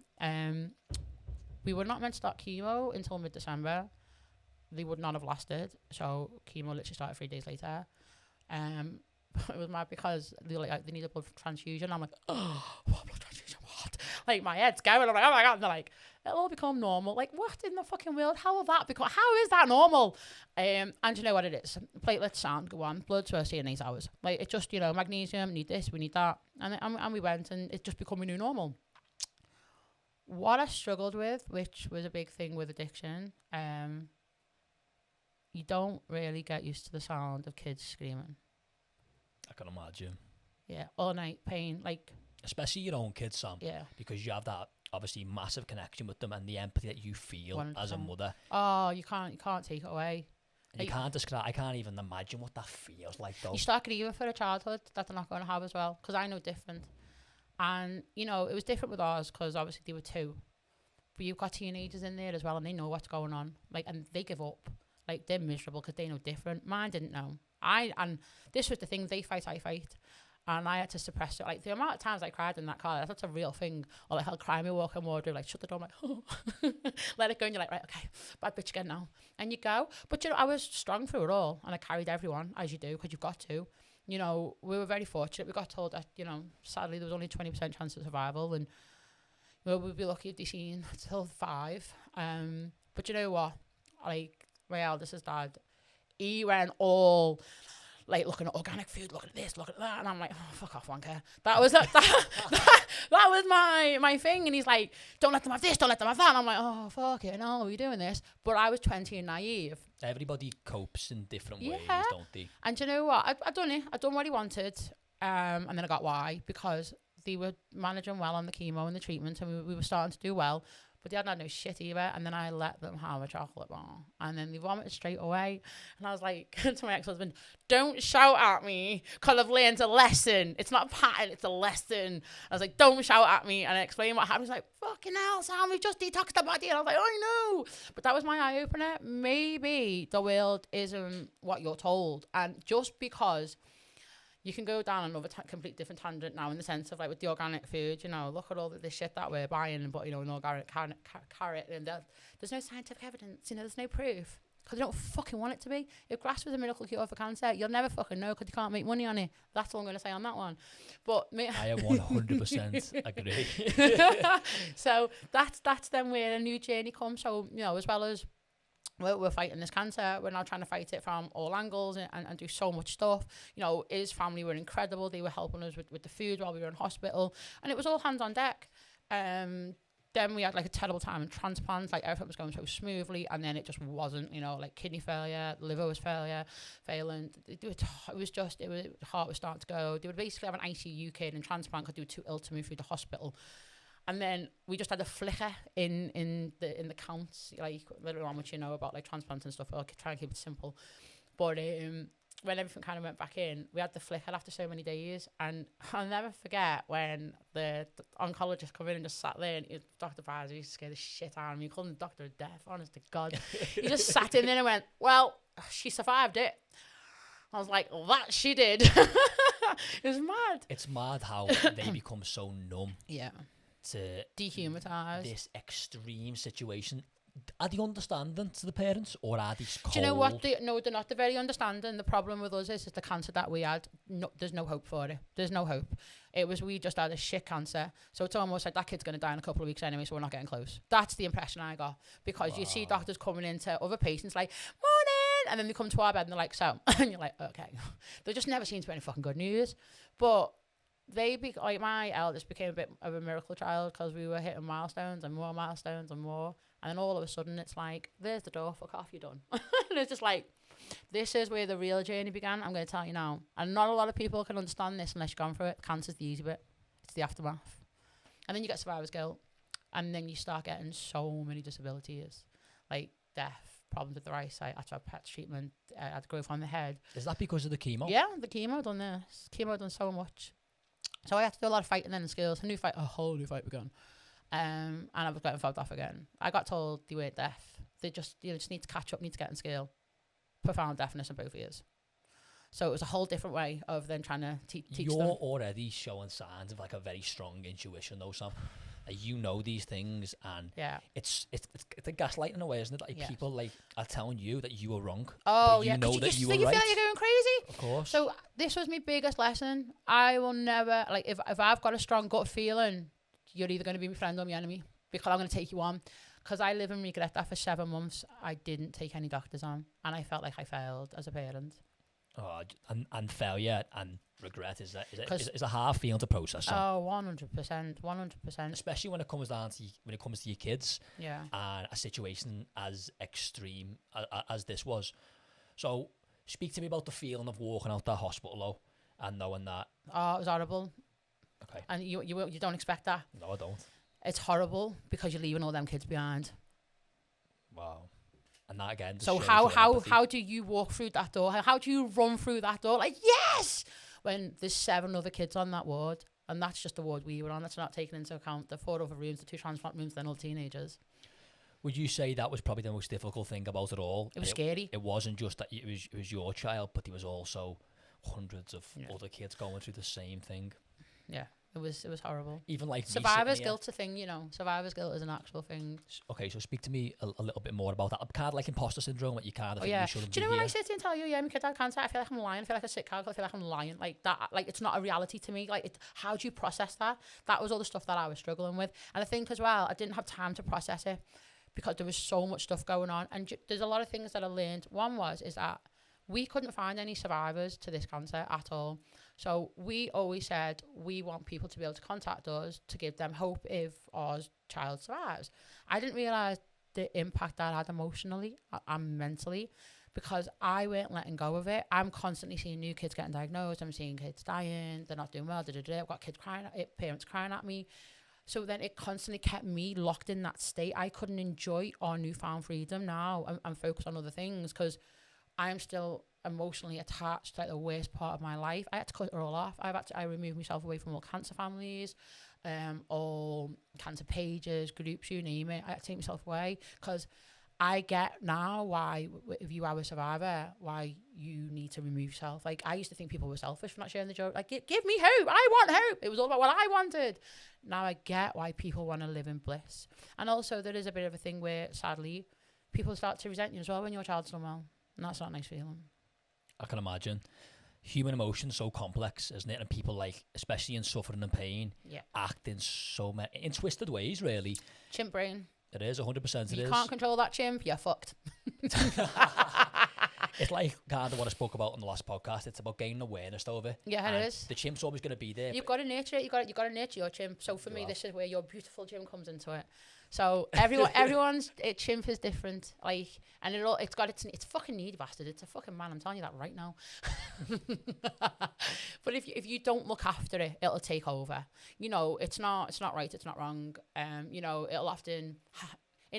We were not meant to start chemo until mid-December. They would not have lasted. So chemo literally started 3 days later. It was mad because they were like, they need a blood transfusion. I'm like, oh, what blood transfusion? What? Like, my head's going. I'm like, oh my God. And they're like, it'll all become normal. Like, what in the fucking world? How will that become? How is that normal? And you know what it is? Platelets sound, go on. Blood's supposed to see in 8 hours. Like, it's just, you know, magnesium, need this, we need that. And we went, and it's just become a new normal. What I struggled with, which was a big thing with addiction, you don't really get used to the sound of kids screaming. I can imagine. Yeah, all night pain, like... Especially your own kids, Sam. Yeah. Because you have that, obviously, massive connection with them and the empathy that you feel 100%. as a mother. Oh, you can't take it away. And you can't describe, I can't even imagine what that feels like, though. You start grieving for a childhood that they're not going to have as well, because I know different. And, you know, it was different with ours, because obviously they were 2. But you've got teenagers in there as well, and they know what's going on. Like, and they give up. Like, they're miserable because they know different. Mine didn't know. And this was the thing, they fight, I fight. And I had to suppress it. Like, the amount of times I cried in that car, that's a real thing. Or like, I'll cry me walking wardrobe, like, shut the door, I'm like, oh. Let it go, and you're like, right, okay, bad bitch again now. And you go. But, you know, I was strong through it all. And I carried everyone, as you do, because you've got to. You know, we were very fortunate. We got told that, you know, sadly, there was only 20% chance of survival. And, you know, we'd be lucky if they seen till 5. But you know what? Like, my eldest's dad, he went all... like looking at organic food, looking at this, looking at that, and I'm like, oh, fuck off, wanker. That was that was my thing. And he's like, don't let them have this, don't let them have that. And I'm like, oh, fuck it, no, you're doing this. But I was 20 and naive. Everybody copes in different ways, don't they? And you know what? I done it. I done what he wanted. And then I got why, because they were managing well on the chemo and the treatment, and we were starting to do well. But they hadn't had no shit either. And then I let them have a chocolate bar. And then they vomited straight away. And I was like, to my ex-husband, don't shout at me because I've learned a lesson. It's not a pattern, it's a lesson. I was like, don't shout at me. And I explained what happened. He was like, fucking hell, Sam, we've just detoxed the body. And I was like, I know. But that was my eye-opener. Maybe the world isn't what you're told. And just because... you can go down another complete different tangent now in the sense of like with the organic food, you know, look at all the shit that we're buying, but, you know, an organic carrot, and there's no scientific evidence, you know, there's no proof because they don't fucking want it to be. If grass was a miracle cure for cancer, you'll never fucking know because you can't make money on it. That's all I'm going to say on that one. But I 100% agree. So that's then where a new journey comes. So, you know, as well as we're fighting this cancer, we're now trying to fight it from all angles and do so much stuff. You know, his family were incredible. They were helping us with the food while we were in hospital, and it was all hands on deck. Then we had like a terrible time in transplants, like everything was going so smoothly, and then it just wasn't, you know, like kidney failure, liver was failing. Heart was starting to go. They would basically have an ICU kid in transplant because they were too ill to move through the hospital. And then we just had a flicker in the counts, like later on, which you know about like transplants and stuff. I'll try and keep it simple. But when everything kind of went back in, we had the flicker after so many days. And I'll never forget when the oncologist come in and just sat there, and Dr. Baz, he scared the shit out of me. He called him the doctor of death, honest to God. He just sat in there and went, well, she survived it. I was like, well, that she did. It was mad. It's mad how they become so numb. Yeah. To dehumanized this extreme situation. Are they understanding to the parents, or are they cold? Do you know what? No, they're not. They're very understanding. The problem with us is the cancer that we had. No, there's no hope for it. There's no hope. We just had a shit cancer. So it's almost like that kid's going to die in a couple of weeks anyway, so we're not getting close. That's the impression I got. Because you see doctors coming into other patients like, morning! And then they come to our bed and they're like, so. And you're like, okay. There just never seems to be any fucking good news. But... like my eldest became a bit of a miracle child because we were hitting milestones and more milestones and more, and then all of a sudden it's like, there's the door, fuck off, you're done. And it's just like, this is where the real journey began. I'm going to tell you now, and not a lot of people can understand this unless you've gone through it. Cancer's the easy bit, it's the aftermath, and then you get survivor's guilt, and then you start getting so many disabilities like death, problems with the eyesight after I had PET treatment, I had growth on the head. Is that because of the chemo? Yeah, the chemo done this. Chemo done so much. So I had to do a lot of fighting then in schools. A whole new fight began. And I was getting fobbed off again. I got told they weren't deaf. They just, just need to catch up, need to get in school. Profound deafness in both ears. So it was a whole different way of then trying to teach You're them. already showing signs of like a very strong intuition, though, Sam. You know these things, and Yeah. it's a gaslight in a way, isn't it? Like Yes. people like are telling you that you were wrong. Oh, but yeah. you know 'cause that you feel were right. like you're going crazy. Of course. So this was my biggest lesson. I will never, like, if I've got a strong gut feeling, you're either going to be my friend or my enemy, because I'm going to take you on. Because I live and regret that for 7 months. I didn't take any doctors on, and I felt like I failed as a parent. Oh, and failure and regret is a hard feeling to process. Sam. Oh, 100%, 100%. Especially when it comes to your kids. Yeah. And a situation as extreme as this was. So speak to me about the feeling of walking out that hospital though, and knowing that. Oh, it was horrible. Okay. And you don't expect that. No, I don't. It's horrible because you're leaving all them kids behind. Wow. And that again. So how do you walk through that door? How do you run through that door? Like, yes! When there's 7 other kids on that ward, and that's just the ward we were on. That's not taking into account the 4 other rooms, the 2 transplant rooms, then all teenagers. Would you say that was probably the most difficult thing about it all? It was scary. It wasn't just that it was your child, but there was also hundreds of other kids going through the same thing. Yeah. It was horrible. Even like survivor's guilt's a thing, you know. Survivor's guilt is an actual thing. Okay, so speak to me a little bit more about that. Kind of like imposter syndrome, that you kind of think you shouldn't be here. Do you know when I sit here and tell you, yeah, my kid had cancer, I feel like I'm lying. I feel like a sick cow. I feel like I'm lying. Like that, like it's not a reality to me. Like, how do you process that? That was all the stuff that I was struggling with. And I think as well, I didn't have time to process it because there was so much stuff going on. And there's a lot of things that I learned. One is that we couldn't find any survivors to this cancer at all. So we always said we want people to be able to contact us to give them hope if our child survives. I didn't realise the impact that had emotionally and mentally, because I weren't letting go of it. I'm constantly seeing new kids getting diagnosed. I'm seeing kids dying. They're not doing well. I've got kids crying, parents crying at me. So then it constantly kept me locked in that state. I couldn't enjoy our newfound freedom now and focus on other things because I'm still emotionally attached to like the worst part of my life. I had to cut it all off. I removed myself away from all cancer families, all cancer pages, groups, you name it. I had to take myself away because I get now why, if you are a survivor, why you need to remove yourself. Like, I used to think people were selfish for not sharing the joke. Like, give me hope. I want hope. It was all about what I wanted. Now I get why people want to live in bliss. And also there is a bit of a thing where, sadly, people start to resent you as well when your child's done well. And that's not a nice feeling. I can imagine. Human emotion's so complex, isn't it? And people, like, especially in suffering and pain, act in so many, in twisted ways, really. Chimp brain. It is, 100% You can't control that chimp, you're fucked. It's like kind of what I spoke about on the last podcast. It's about gaining awareness of it. Yeah, it is. The chimp's always going to be there. You've got to nurture it. You've got to nurture your chimp. So for me, this is where your beautiful chimp comes into it. So everyone's chimp is different. Like, and it's fucking needy bastard. It's a fucking man. I'm telling you that right now. But if you don't look after it, it'll take over. You know, it's not right. It's not wrong. You know, it'll often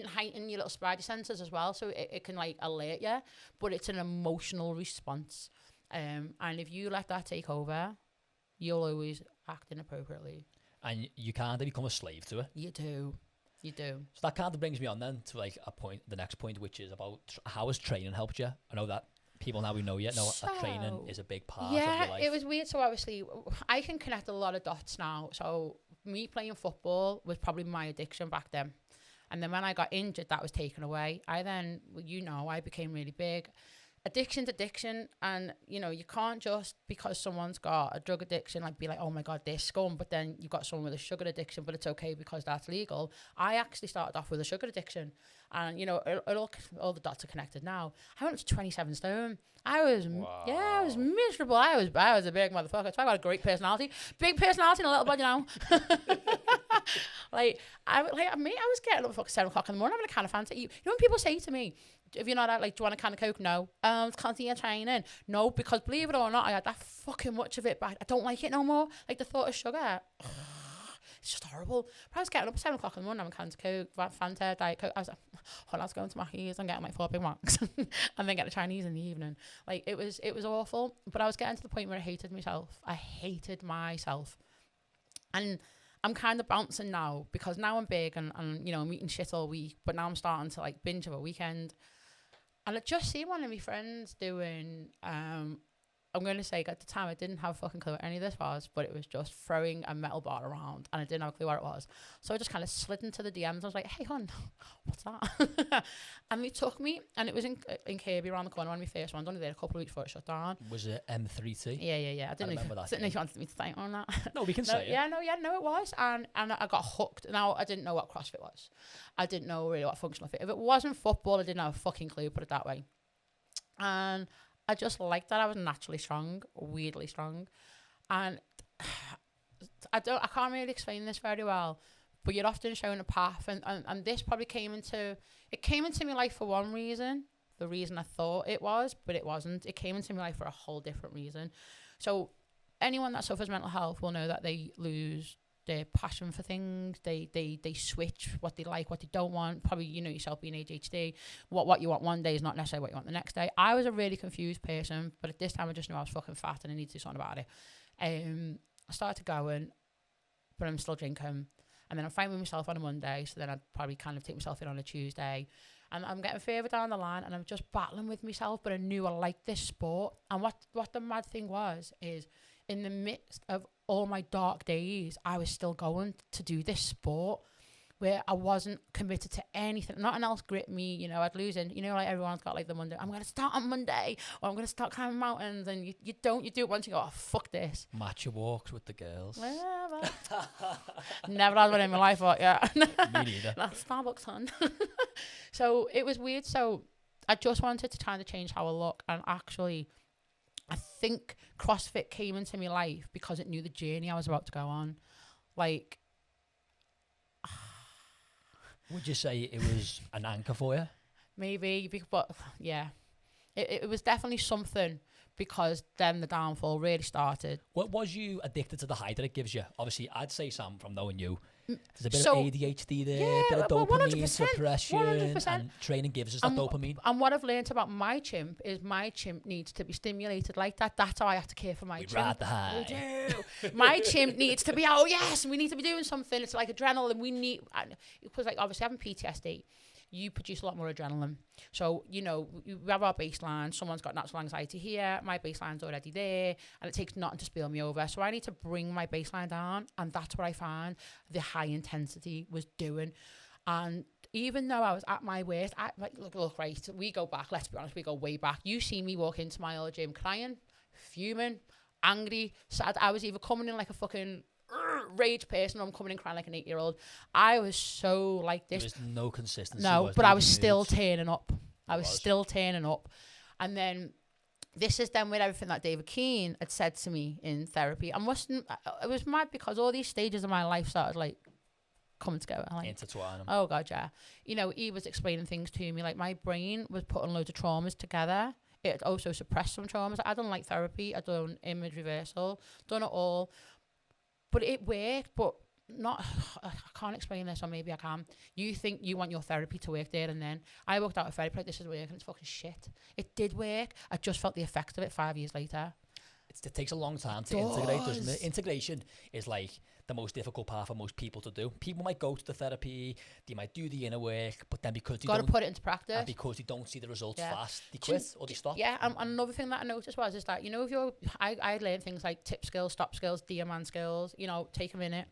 heighten your little spidey senses as well. So it can like alert you, but it's an emotional response. And if you let that take over, you'll always act inappropriately. And you kind of become a slave to it. You do. So that kind of brings me on then to like the next point, which is about how has training helped you? I know that people now we know that training is a big part of your life. Yeah, it was weird. So obviously I can connect a lot of dots now. So me playing football was probably my addiction back then. And then when I got injured, that was taken away. I became really big. Addiction's addiction, and you know, you can't just because someone's got a drug addiction like be like, oh my god, they're scum, but then you've got someone with a sugar addiction, but it's okay because that's legal. I actually started off with a sugar addiction, and you know, all the dots are connected now. I went up to 27 stone. I was miserable. I was a big motherfucker. So I got a great personality, big personality and a little body now. I was getting up at 7 o'clock in the morning having a can of Fanta. You know when people say to me, if you're not out, like, do you want a can of Coke? No. It's constant training. No, because believe it or not, I had that fucking much of it back. I don't like it no more. Like the thought of sugar, it's just horrible. But I was getting up at 7 o'clock in the morning having a can of Coke, Fanta, Diet Coke. I was like, oh, let's go into Mackey's and get like 4 Big Macs and then get the Chinese in the evening. Like it was awful. But I was getting to the point where I hated myself. And I'm kind of bouncing now because now I'm big and you know, I'm eating shit all week, but now I'm starting to like binge over a weekend. And I just see one of my friends doing I'm going to say at the time I didn't have a fucking clue what any of this was, but it was just throwing a metal bar around and I didn't have a clue what it was. So I just kind of slid into the DMs. I was like, hey, hon, what's that? And they took me, and it was in Kirby around the corner, one of my first ones, only there a couple of weeks before it shut down. Was it M3T? Yeah. I didn't know if you wanted me to say on that. No, we can say it. No, it was. And I got hooked. Now, I didn't know what CrossFit was. I didn't know really what functional fit. If it wasn't football, I didn't have a fucking clue, put it that way. And I just liked that I was naturally strong, weirdly strong. And I can't really explain this very well, but you're often shown a path, and this probably came into my life for one reason, the reason I thought it was, but it wasn't. It came into my life for a whole different reason. So anyone that suffers mental health will know that they lose their passion for things. They switch what they like, what they don't want. Probably, you know yourself being ADHD, what you want one day is not necessarily what you want the next day. I was a really confused person, but at this time I just knew I was fucking fat and I needed to do something about it. I started going, but I'm still drinking. And then I'm fine with myself on a Monday, so then I'd probably kind of take myself in on a Tuesday. And I'm getting further down the line and I'm just battling with myself, but I knew I liked this sport. And what the mad thing was is, in the midst of all my dark days, I was still going to do this sport where I wasn't committed to anything. Nothing else gripped me. You know, I'd lose in, you know, like everyone's got like the Monday, I'm going to start on Monday, or I'm going to start climbing mountains. And you do it once, you go, oh, fuck this. Matcha walks with the girls. Never had one in my life, but yeah. Me neither. That's Starbucks, hun. So it was weird. So I just wanted to kind of change how I look, and actually, I think CrossFit came into my life because it knew the journey I was about to go on. Like, would you say it was an anchor for you? Maybe, but yeah, it was definitely something, because then the downfall really started. What was you addicted to the high that it gives you? Obviously, I'd say, Sam, from knowing you, there's a bit of ADHD there, a bit of dopamine suppression, 100%. And training gives us that dopamine. And what I've learned about my chimp is my chimp needs to be stimulated like that. That's how I have to care for my chimp. Ride the high. We do. My chimp needs to be, oh yes, we need to be doing something. It's like adrenaline. We need, because like obviously having PTSD, you produce a lot more adrenaline. So, you know, we have our baseline. Someone's got natural anxiety here. My baseline's already there. And it takes nothing to spill me over. So I need to bring my baseline down. And that's what I found the high intensity was doing. And even though I was at my worst, look, right, we go back. Let's be honest, we go way back. You see me walk into my old gym crying, fuming, angry, sad. I was either coming in like a fucking rage person, or I'm coming in crying like an 8-year-old. I was so like this. There was no consistency. No, but I was still turning up. I was still turning up. And then this is then with everything that David Keane had said to me in therapy. It was mad because all these stages of my life started like coming together. Like, intertwining. Oh God, yeah. You know, he was explaining things to me. Like my brain was putting loads of traumas together. It also suppressed some traumas. I done like therapy. I done image reversal. Done it all. But it worked, but not, I can't explain this, or maybe I can. You think you want your therapy to work there and then. I walked out of therapy like, this is working, it's fucking shit. It did work. I just felt the effect of it 5 years later. It takes a long time to integrate, doesn't it? Integration is like the most difficult part for most people to do. People might go to the therapy, they might do the inner work, but then because they don't put it into practice, and because they don't see the results fast, they quit or they stop. Yeah, and another thing that I noticed is that, you know, if I learned things like tip skills, stop skills, dear man skills, you know, take a minute.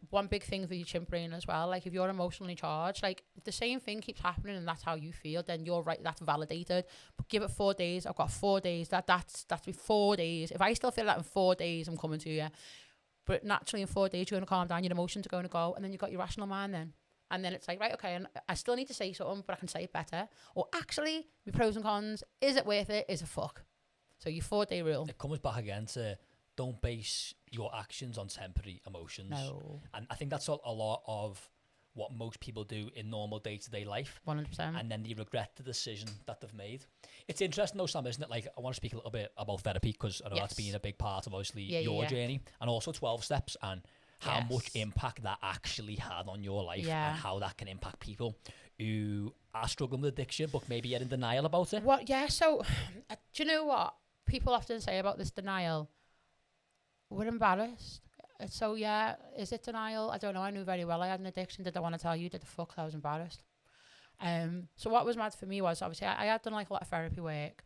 One big thing for your chimp brain as well, like if you're emotionally charged, like if the same thing keeps happening and that's how you feel, then you're right, that's validated. But give it 4 days. I've got 4 days. That's 4 days. If I still feel that in 4 days, I'm coming to you. But naturally in 4 days, you're going to calm down, your emotions are going to go, and then you've got your rational mind then. And then it's like, right, okay, and I still need to say something, but I can say it better. Or actually, my pros and cons, is it worth it? Is it fuck? So your 4-day rule. It comes back again to don't base your actions on temporary emotions. No. And I think that's a lot of what most people do in normal day-to-day life. 100%. And then they regret the decision that they've made. It's interesting though, Sam, isn't it? Like, I want to speak a little bit about therapy, because I know that's been a big part of obviously your journey, and also 12 steps, and how much impact that actually had on your life, and how that can impact people who are struggling with addiction but maybe are in denial about it. So do you know what people often say about this denial? We're embarrassed. So yeah, is it denial? I don't know. I knew very well I had an addiction. Did I want to tell you? Did the fuck? I was embarrassed. So what was mad for me was, obviously I had done like a lot of therapy work,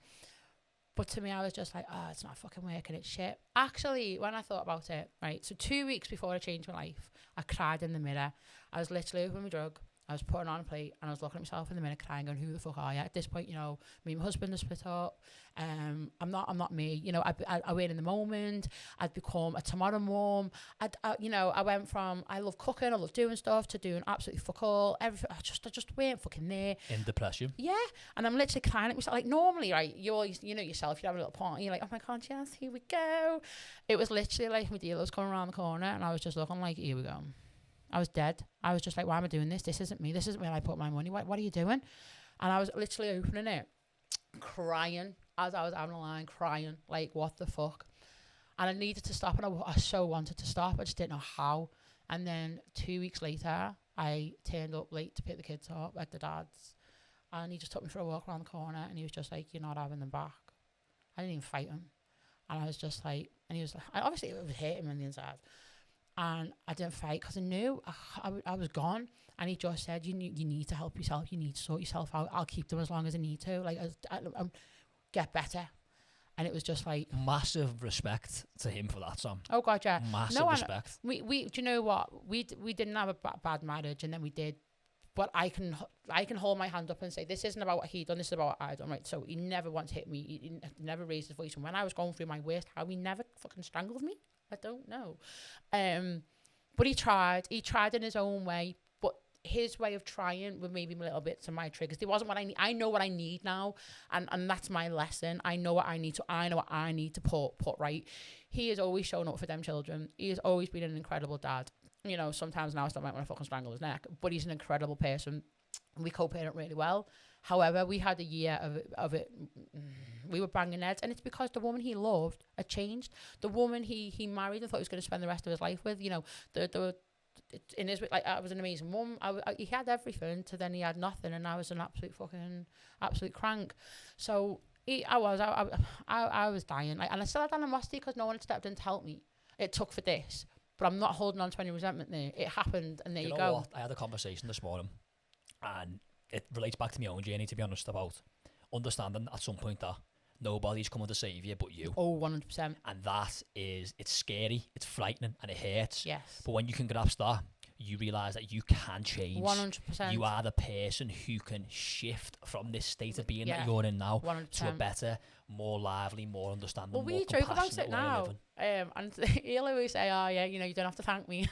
But to me, I was just like, oh, it's not fucking working, it's shit. Actually, when I thought about it, right, so 2 weeks before I changed my life, I cried in the mirror. I was literally opening my drug, I was putting on a plate, and I was looking at myself in the mirror crying, going, who the fuck are you? At this point, you know, me and my husband are split up. I'm not me. You know, I win in the moment. I'd become a tomorrow mom. You know, I went from, I love cooking, I love doing stuff, to doing absolutely fuck all. Everything, I just weren't fucking there. In depression. Yeah. And I'm literally crying at myself. Like, normally, right, you always, you know yourself, you have a little party, you're like, oh my God, yes, here we go. It was literally like my dealer was coming around the corner, and I was just looking like, here we go. I was dead. I was just like, why am I doing this? This isn't me. This isn't where I put my money. What are you doing? And I was literally opening it, crying, as I was having a line, crying, like, what the fuck? And I needed to stop, and I so wanted to stop. I just didn't know how. And then 2 weeks later, I turned up late to pick the kids up at the dad's, and he just took me for a walk around the corner, and he was just like, you're not having them back. I didn't even fight him. And I was just like, and he was like, obviously it was hurting him on the inside. And I didn't fight because I knew I was gone. And he just said, you need to help yourself. You need to sort yourself out. I'll keep them as long as I need to. Like, I get better. And it was just like... Massive respect to him for that, Sam. Oh, God, yeah. Massive respect. We do you know what? We didn't have a bad marriage, and then we did. But I can hold my hand up and say, this isn't about what he done, this is about what I done, right? So he never once hit me. He never raised his voice. And when I was going through my worst, how he never fucking strangled me. I don't know. But he tried in his own way, but his way of trying would maybe a little bit to my triggers. It wasn't what I need. I know what I need now, and that's my lesson. I know what I need to put right. He has always shown up for them children. He has always been an incredible dad. You know, sometimes now I still might want to fucking strangle his neck, but he's an incredible person. We co-parent really well. However, we had a year of it. We were banging heads, and it's because the woman he loved had changed. The woman he married and thought he was going to spend the rest of his life with, you know, in his, like, I was an amazing mum. He had everything, to then he had nothing, and I was an absolute crank. So I was dying, like, and I still had animosity because no one had stepped in to help me. It took for this, but I'm not holding on to any resentment there. It happened, and there you go. What? I had a conversation this morning, and it relates back to my own journey, to be honest, about understanding at some point that nobody's coming to save you but you. Oh, 100%. And that is, it's scary, it's frightening, and it hurts. Yes. But when you can grasp that, you realise that you can change. 100%. You are the person who can shift from this state of being that you're in now 100%. to a better, more lively, more understanding, well, more we joke about it now. And he'll always say, oh, yeah, you know, you don't have to thank me.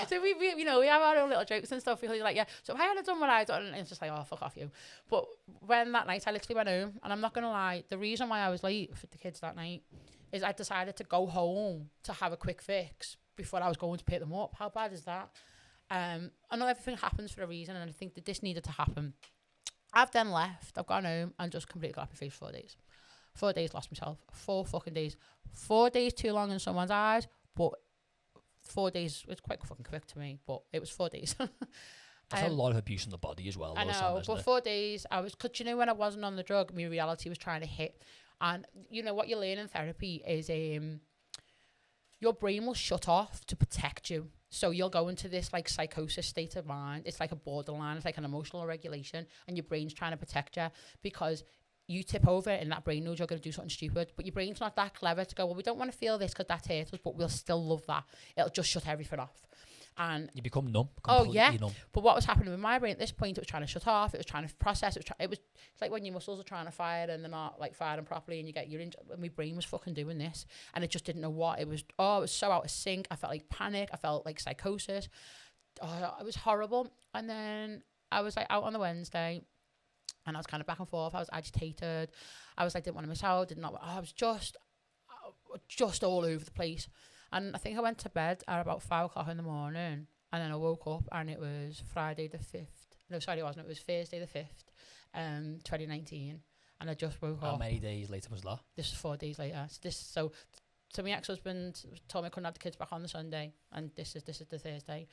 So we you know, we have our own little jokes and stuff. He's like, yeah, so if I had done what I done, and it's just like, oh, fuck off you. But when that night I literally went home, and I'm not going to lie, the reason why I was late for the kids that night is I decided to go home to have a quick fix before I was going to pick them up. How bad is that? I know everything happens for a reason, and I think that this needed to happen. I've then left. I've gone home and just completely got off my face for 4 days. 4 days lost myself. 4 fucking days. 4 days too long in someone's eyes, but 4 days, it's quite fucking quick to me, but it was 4 days. That's a lot of abuse in the body as well. I know, but 4 days, because you know, when I wasn't on the drug, my reality was trying to hit. And you know, what you learn in therapy is your brain will shut off to protect you. So you'll go into this like psychosis state of mind. It's like a borderline. It's like an emotional regulation, and your brain's trying to protect you because you tip over and that brain knows you're going to do something stupid, but your brain's not that clever to go, well, we don't want to feel this because that hurts us, but we'll still love that. It'll just shut everything off. And you become numb. Oh yeah. Numb. But what was happening with my brain at this point, it was trying to shut off. It was trying to process. It's like when your muscles are trying to fire and they're not like firing properly, and you get my brain was fucking doing this, and it just didn't know what it was. Oh, it was so out of sync. I felt like panic. I felt like psychosis. Oh, it was horrible. And then I was like out on the Wednesday, and I was kind of back and forth. I was agitated. I was like, didn't want to miss out. I was just all over the place. And I think I went to bed at about 5 o'clock in the morning, and then I woke up and it was Friday the 5th. No, sorry, it wasn't. It was Thursday the 5th, 2019. And I just woke up. How many days later was that? This was 4 days later. So my ex-husband told me I couldn't have the kids back on the Sunday, and this is the Thursday.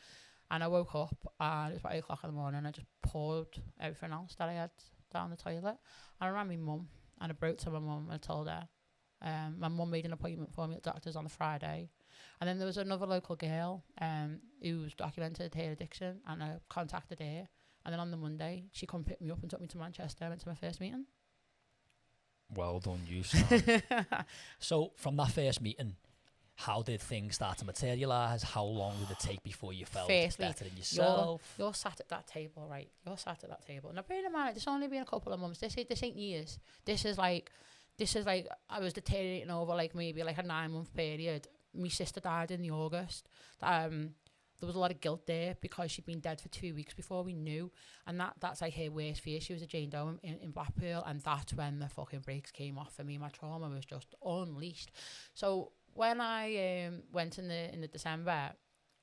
And I woke up and it was about 8 o'clock in the morning, and I just poured everything else that I had down the toilet. And I rang my mum, and I broke to my mum and told her. My mum made an appointment for me at the doctor's on the Friday. And then there was another local girl who's documented her addiction, and I contacted her. And then on the Monday, she come pick me up and took me to Manchester. I went to my first meeting. Well done, you, Sam. So from that first meeting, how did things start to materialise? How long did it take before you felt Firstly, better in yourself? You're sat at that table, right? You're sat at that table. Now, bear in mind, it's only been a couple of months. This ain't years. This is like I was deteriorating over like maybe like a 9-month period. My sister died in the August. There was a lot of guilt there because she'd been dead for 2 weeks before we knew, and that's like her worst fear. She was a Jane Doe in Blackpool, and that's when the fucking brakes came off for me. My trauma was just unleashed. So when I went in the December,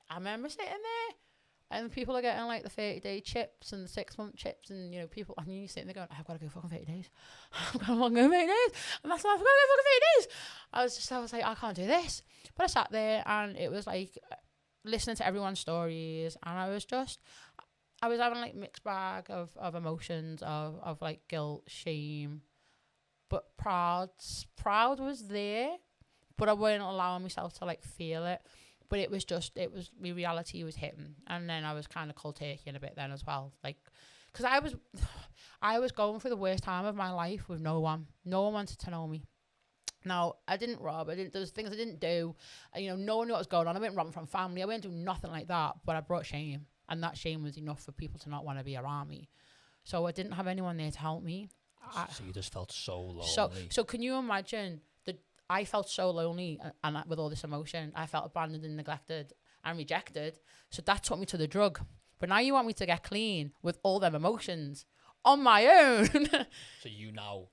I remember sitting there and people are getting like the 30-day chips and the 6-month chips, and you know, people, and you sitting there going, I've got to go fucking 30 days. I've got to fucking go 30 days. And that's why I've got to go fucking 30 days. I was like, I can't do this. But I sat there and it was like listening to everyone's stories, and I was having like mixed bag of emotions, of like guilt, shame, but proud was there, but I wasn't allowing myself to like feel it. But it was my reality was hitting, and then I was kind of cold turkey a bit then as well, like, because I was going through the worst time of my life with no one wanted to know me. Now, I didn't rob, there was things I didn't do, you know, no one knew what was going on. I went robbing from family, I went do nothing like that, but I brought shame, and that shame was enough for people to not want to be around me. So I didn't have anyone there to help me. So you just felt so lonely. So can you imagine that I felt so lonely, and with all this emotion, I felt abandoned and neglected and rejected. So that took me to the drug. But now you want me to get clean with all them emotions on my own. So you now,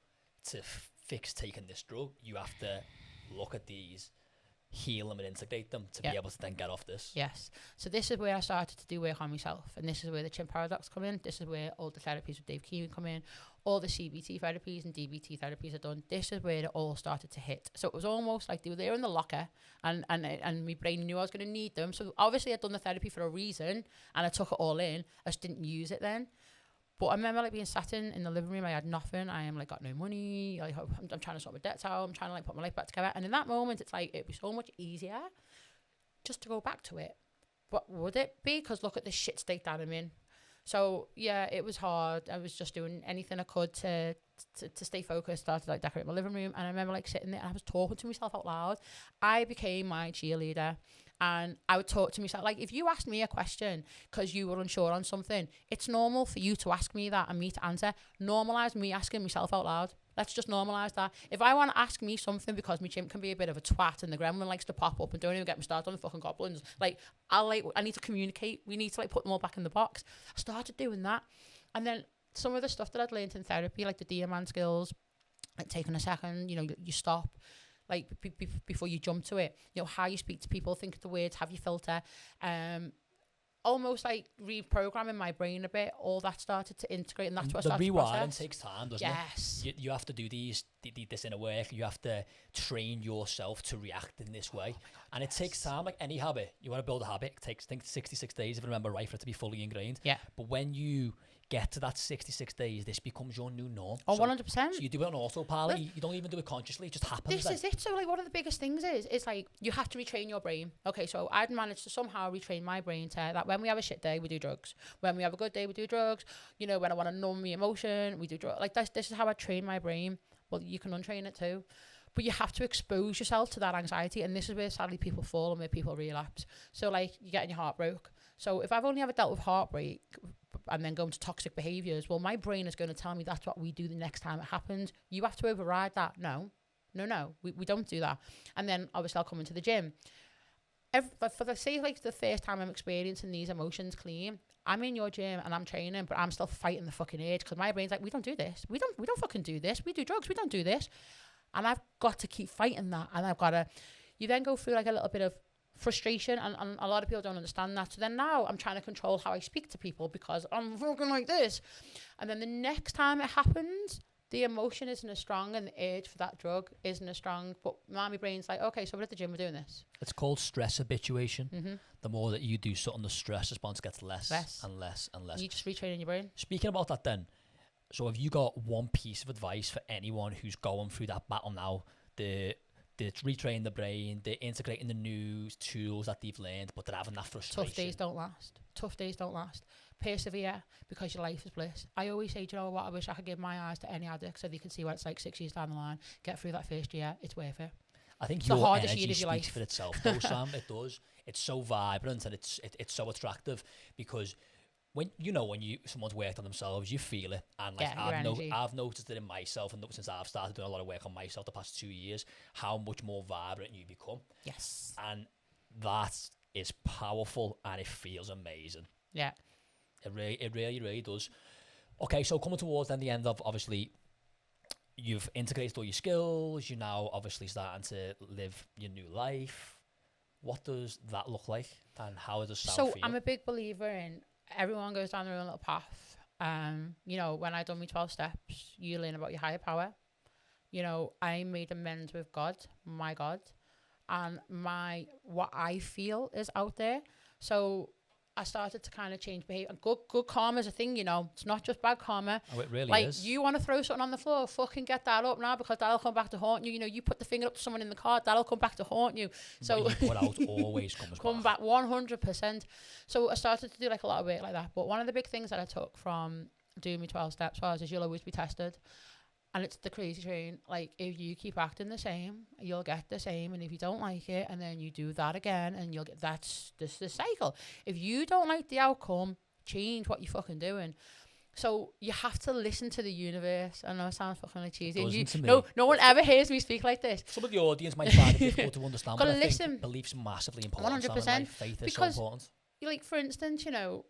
to fix taking this drug, you have to look at these, heal them and integrate them to be able to then get off this. Yes. So this is where I started to do work on myself, and this is where the chimp paradox come in. This is where all the therapies with Dave Keegan come in, all the CBT therapies and DBT therapies are done. This is where it all started to hit. So it was almost like they were there in the locker, and my brain knew I was going to need them. So obviously I'd done the therapy for a reason, and I took it all in. I just didn't use it then. But I remember like being sat in the living room. I had nothing. I am like got no money. Like I'm trying to sort my debts out. I'm trying to like put my life back together. And in that moment, it's like it'd be so much easier just to go back to it. But would it be? Because look at the shit state that I'm in. So yeah, it was hard. I was just doing anything I could to stay focused. Started like decorate my living room, and I remember like sitting there and I was talking to myself out loud. I became my cheerleader. And I would talk to myself, like, if you asked me a question because you were unsure on something, it's normal for you to ask me that and me to answer. Normalise me asking myself out loud. Let's just normalise that. If I want to ask me something because my chimp can be a bit of a twat and the gremlin likes to pop up, and don't even get me started on the fucking goblins, like, I need to communicate. We need to like put them all back in the box. I started doing that. And then some of the stuff that I'd learned in therapy, like the Dear Man skills, like taking a second, you know, you stop. Like before you jump to it, you know, how you speak to people, think of the words, have your filter, almost like reprogramming my brain a bit. All that started to integrate, and that's what I started to process. The rewiring takes time, doesn't it? You have to do this inner work. You have to train yourself to react in this way, and it takes time. Like any habit, you want to build a habit, it takes, I think, 66 days, if I remember right, for it to be fully ingrained. Yeah. But when you get to that 66 days, this becomes your new norm. Oh, 100%. So you do it on autopilot. You don't even do it consciously. It just happens. This is it. So like one of the biggest things is like you have to retrain your brain. Okay, so I'd managed to somehow retrain my brain to that when we have a shit day, we do drugs. When we have a good day, we do drugs. You know, when I want to numb my emotion, we do drugs. Like this is how I train my brain. Well, you can untrain it too. But you have to expose yourself to that anxiety, and this is where sadly people fall and where people relapse. So like you're getting your heart broke. So if I've only ever dealt with heartbreak and then going to toxic behaviours, well, my brain is going to tell me that's what we do the next time it happens. You have to override that. No, we don't do that. And then obviously I'll come into the gym. For the sake, like the first time I'm experiencing these emotions clean, I'm in your gym and I'm training, but I'm still fighting the fucking urge because my brain's like, we don't do this. We don't fucking do this. We do drugs. We don't do this. And I've got to keep fighting that. And I've got to, you then go through like a little bit of frustration, and a lot of people don't understand that. So then now I'm trying to control how I speak to people because I'm fucking like this. And then the next time it happens, the emotion isn't as strong and the urge for that drug isn't as strong. But my brain's like, okay, so we're at the gym, we're doing this. It's called stress habituation. Mm-hmm. The more that you do something, the stress response gets less and less and less. You just retraining your brain. Speaking about that then, so have you got one piece of advice for anyone who's going through that battle now, the retraining the brain, they're integrating the new tools that they've learned, but they're having that frustration? Tough days don't last. persevere because your life is bliss. I always say, do you know what? I wish I could give my eyes to any addict so they can see what it's like 6 years down the line. Get through that first year. It's worth it. I think It's the your hardest energy year of your speaks life. for itself, though, Sam. It does. It's so vibrant and it's so attractive because when someone's worked on themselves, you feel it. And like I've noticed it in myself, and since I've started doing a lot of work on myself the past 2 years, how much more vibrant you become. Yes. And that is powerful, and it feels amazing. Yeah. It really does. Okay, so coming towards then the end of, obviously, you've integrated all your skills. You're now obviously starting to live your new life. What does that look like, and how does Sam feel? I'm a big believer in everyone goes down their own little path. You know, when I done my 12 steps, you learn about your higher power. You know, I made amends with God, my God, and what I feel is out there. So I started to kind of change behavior. And good karma is a thing, you know. It's not just bad karma. Oh, it really like, is. You want to throw something on the floor, fucking get that up now, because that'll come back to haunt you. You know, you put the finger up to someone in the car, that'll come back to haunt you. So what you put out always comes back 100%. So I started to do like a lot of work like that. But one of the big things that I took from doing my 12 steps is you'll always be tested. And it's the crazy train. Like, if you keep acting the same, you'll get the same. And if you don't like it, and then you do that again, and you'll get, that's the cycle. If you don't like the outcome, change what you're fucking doing. So you have to listen to the universe. I know it sounds fucking like cheesy. No one ever hears me speak like this. Some of the audience might find it difficult to understand, but I think belief's massively important. 100%. Faith is so important. Like, for instance, you know,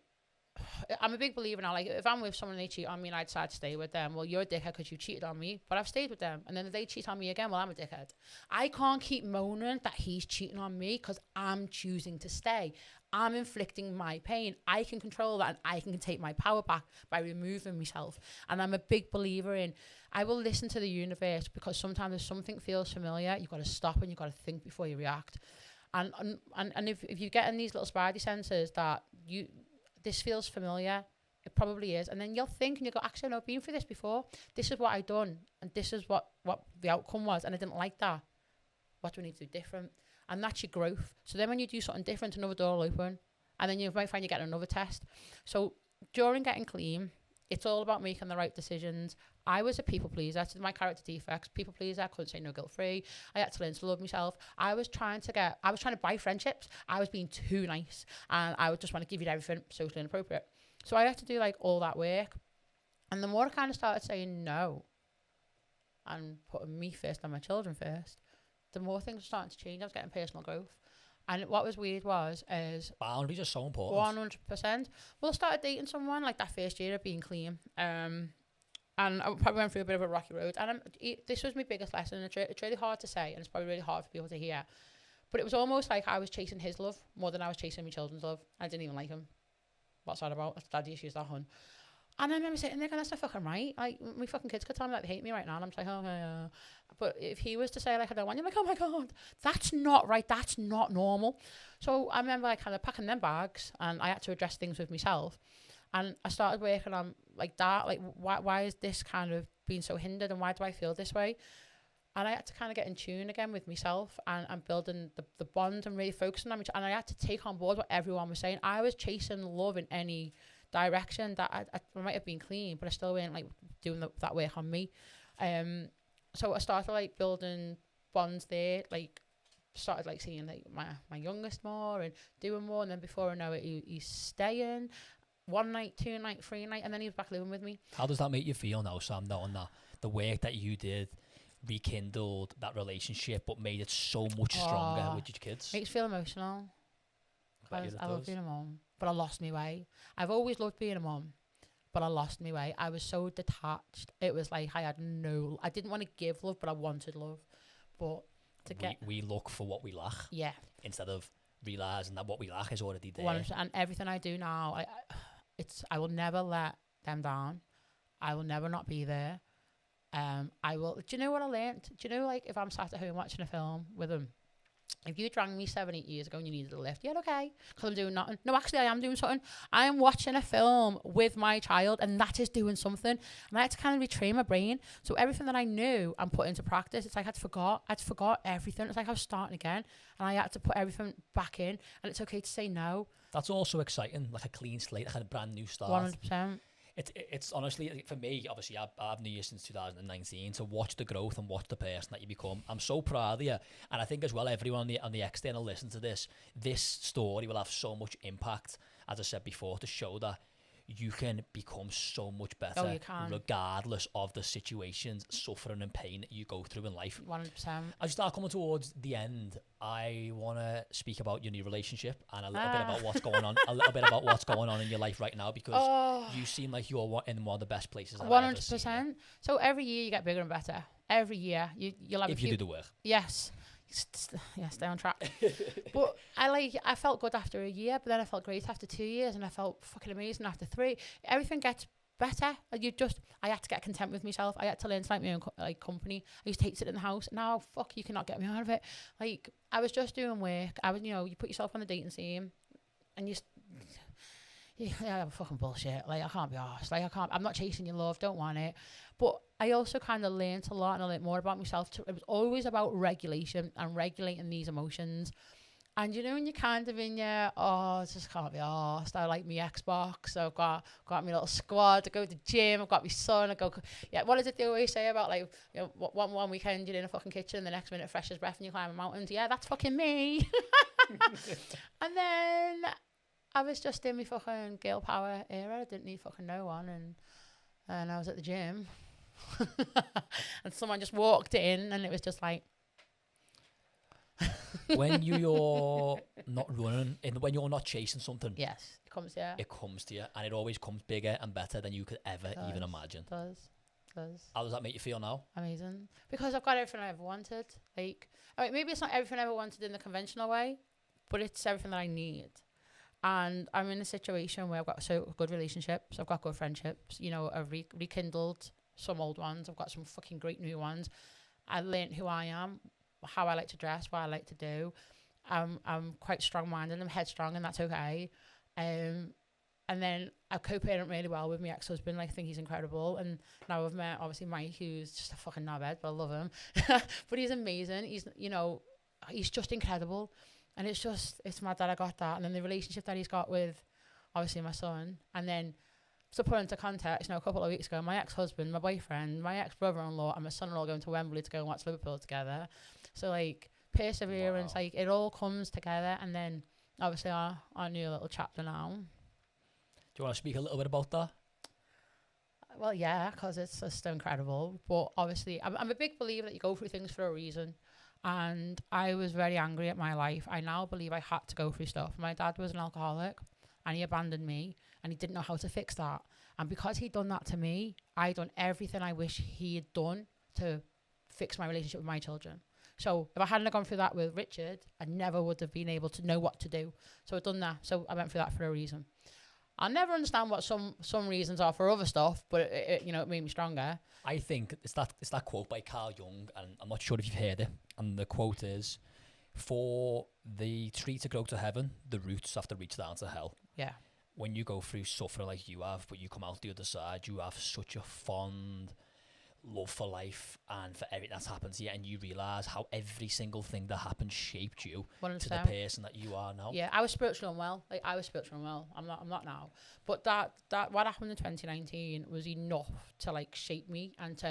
I'm a big believer now, like, if I'm with someone and they cheat on me and I decide to stay with them, well, you're a dickhead because you cheated on me, but I've stayed with them. And then if they cheat on me again, well, I'm a dickhead. I can't keep moaning that he's cheating on me because I'm choosing to stay. I'm inflicting my pain. I can control that, and I can take my power back by removing myself. And I'm a big believer in, I will listen to the universe, because sometimes if something feels familiar, you've got to stop and you've got to think before you react. And if you get in these little spidey senses that this feels familiar, it probably is. And then you'll think and you'll go, actually, I've been through this before. This is what I done. And this is what the outcome was. And I didn't like that. What do we need to do different? And that's your growth. So then when you do something different, another door will open. And then you might find you're getting another test. So during getting clean, it's all about making the right decisions. I was a people pleaser. To my character defects, people pleaser. I couldn't say no guilt free. I had to learn to love myself. I was trying to buy friendships. I was being too nice, and I would just want to give you everything socially inappropriate. So I had to do like all that work. And the more I kind of started saying no and putting me first and my children first, the more things were starting to change. I was getting personal growth. And what was weird is boundaries are so important. 100%. Well, I started dating someone like that first year of being clean. And I probably went through a bit of a rocky road. And this was my biggest lesson. It's really hard to say, and it's probably really hard for people to hear. But it was almost like I was chasing his love more than I was chasing my children's love. I didn't even like him. What's that about? That's daddy issues, that hun. And I remember sitting there going, that's not fucking right. Like, my fucking kids could tell me that they hate me right now. And I'm just like, oh, yeah. But if he was to say, like, I don't want you, I'm like, oh my God, that's not right. That's not normal. So I remember, like, kind of packing them bags, and I had to address things with myself. And I started working on, like, that. Like, why is this kind of being so hindered, and why do I feel this way? And I had to kind of get in tune again with myself and building the bond and really focusing on me. And I had to take on board what everyone was saying. I was chasing love in any direction that I might have been clean, but I still weren't like doing that work on me. So I started like building bonds there, like started like seeing like my youngest more and doing more. And then before I know it, he's staying 1 night, 2 night, 3 night, and then he was back living with me. How does that make you feel now, Sam, knowing that the work that you did rekindled that relationship but made it so much stronger with your kids? Makes me feel emotional. I love being a mum, but I lost my way. I've always loved being a mum, but I lost my way. I was so detached. It was like I didn't want to give love, but I wanted love. But we look for what we lack. Yeah. Instead of realising that what we lack is already there. 100%. And everything I do now, I will never let them down. I will never not be there. I will. Do you know what I learned? Do you know, like, if I'm sat at home watching a film with them, if you rang me 7, 8 years ago and you needed a lift, yeah, okay, because I'm doing nothing. No, actually, I am doing something. I am watching a film with my child, and that is doing something. And I had to kind of retrain my brain. So everything that I knew and put into practice, it's like I'd forgot everything. It's like I was starting again, and I had to put everything back in. And it's okay to say no. That's also exciting, like a clean slate, like a brand new start. 100%. It's honestly, for me, obviously, I've known you since 2019, to watch the growth and watch the person that you become. I'm so proud of you. And I think as well, everyone on the external listen to this story will have so much impact, as I said before, to show that you can become so much better regardless of the situations, suffering and pain that you go through in life. 100%. As you start coming towards the end, I want to speak about your new relationship and a little bit about what's going on, in your life right now, because you seem like you're in one of the best places I've ever seen. 100%. So every year you get bigger and better. Every year you'll have if you do the work. Yes. Yeah, stay on track. But I felt good after a year, but then I felt great after 2 years, and I felt fucking amazing after 3. Everything gets better. I had to get content with myself. I had to learn to like my own company. I used to hate sitting in the house. Now, fuck, you cannot get me out of it. Like, I was just doing work. I was, you put yourself on the dating scene, and yeah, fucking bullshit. Like, I can't be arsed. Like, I'm not chasing your love. Don't want it. But I also kind of learned a lot and a lot more about myself. It was always about regulation and regulating these emotions. And when you're kind of in your, I just can't be arsed. I like my Xbox. So I've got my little squad. I go to the gym. I've got my son. What is it they always say about, like, one weekend you're in a fucking kitchen and the next minute fresh as breath and you climb mountains? Yeah, that's fucking me. And then I was just in my fucking girl power era. I didn't need fucking no one. And I was at the gym. And someone just walked in and it was just like... When you're not running, and when you're not chasing something, yes, it comes to you, and it always comes bigger and better than you could ever even imagine. Does. How does that make you feel now? Amazing, because I've got everything I ever wanted. Like, I mean, maybe it's not everything I ever wanted in the conventional way, but it's everything that I need. And I'm in a situation where I've got so good relationships, I've got good friendships. I've rekindled some old ones. I've got some fucking great new ones. I learned who I am, how I like to dress, what I like to do. I'm quite strong-minded. I'm headstrong, and that's okay. And then I co-parent really well with my ex-husband. Like, I think he's incredible. And now I've met, obviously, Mike, who's just a fucking knobhead, but I love him. But he's amazing. He's just incredible. And it's mad that I got that. And then the relationship that he's got with, obviously, my son. And then, to put into context, a couple of weeks ago, my ex-husband, my boyfriend, my ex-brother-in-law, and my son are all going to Wembley to go and watch Liverpool together. So, like, perseverance, like, it all comes together. And then, obviously, our new little chapter now. Do you want to speak a little bit about that? Well, yeah, because it's just incredible. But obviously, I'm a big believer that you go through things for a reason. And I was very angry at my life. I now believe I had to go through stuff. My dad was an alcoholic, and he abandoned me, and he didn't know how to fix that. And because he'd done that to me, I done everything I wish he had done to fix my relationship with my children. So if I hadn't gone through that with Richard, I never would have been able to know what to do. So I've done that. So I went through that for a reason. I'll never understand what some reasons are for other stuff, but it made me stronger. I think it's that quote by Carl Jung, and I'm not sure if you've heard it. And the quote is, "For the tree to grow to heaven, the roots have to reach down to hell." Yeah. When you go through suffering like you have, but you come out the other side, you have such a fond love for life and for everything that's happened to you, and you realise how every single thing that happened shaped you 100%. to the person that you are now. Yeah, I was spiritually unwell. I'm not now. But that what happened in 2019 was enough to, like, shape me, and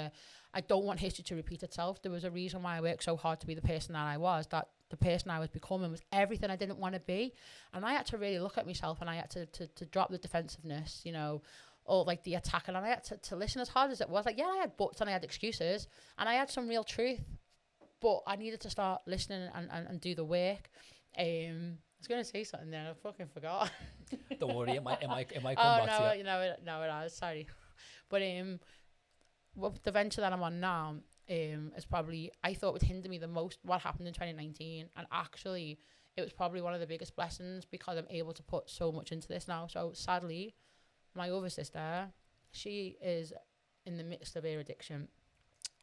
I don't want history to repeat itself. There was a reason why I worked so hard to be the person that I was, that the person I was becoming was everything I didn't want to be. And I had to really look at myself, and I had to drop the defensiveness, or like the attacking, and I had to listen as hard as it was. Like, yeah, I had buts and I had excuses, and I had some real truth, but I needed to start listening and do the work. I was going to say something then, I fucking forgot. Don't worry, it might come back to you. No, it is, sorry. But the venture that I'm on now is probably, I thought would hinder me the most, what happened in 2019, and actually it was probably one of the biggest blessings, because I'm able to put so much into this now. So sadly, my other sister, she is in the midst of her addiction,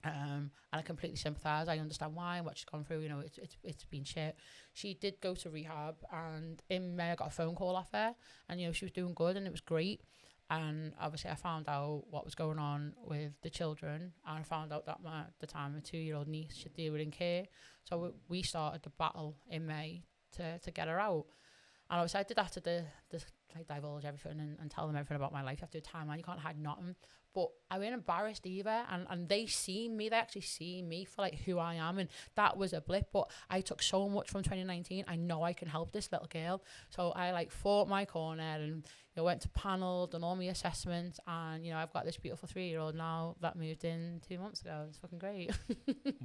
And I completely sympathise. I understand why and what she's gone through. You know, it's been shit. She did go to rehab, and in May I got a phone call off her, and you know she was doing good, and it was great. And obviously I found out what was going on with the children, and I found out that my 2-year-old niece, they were in care. So we started the battle in May to get her out. And obviously I did have to like divulge everything and tell them everything about my life. You have to do a timeline, you can't hide nothing. But I wasn't embarrassed either, and they actually see me for like who I am, and that was a blip. But I took so much from 2019. I know I can help this little girl, so I like fought my corner, and you know, went to panel, done all my assessments, and you know I've got this beautiful 3-year-old now that moved in 2 months ago. It's fucking great.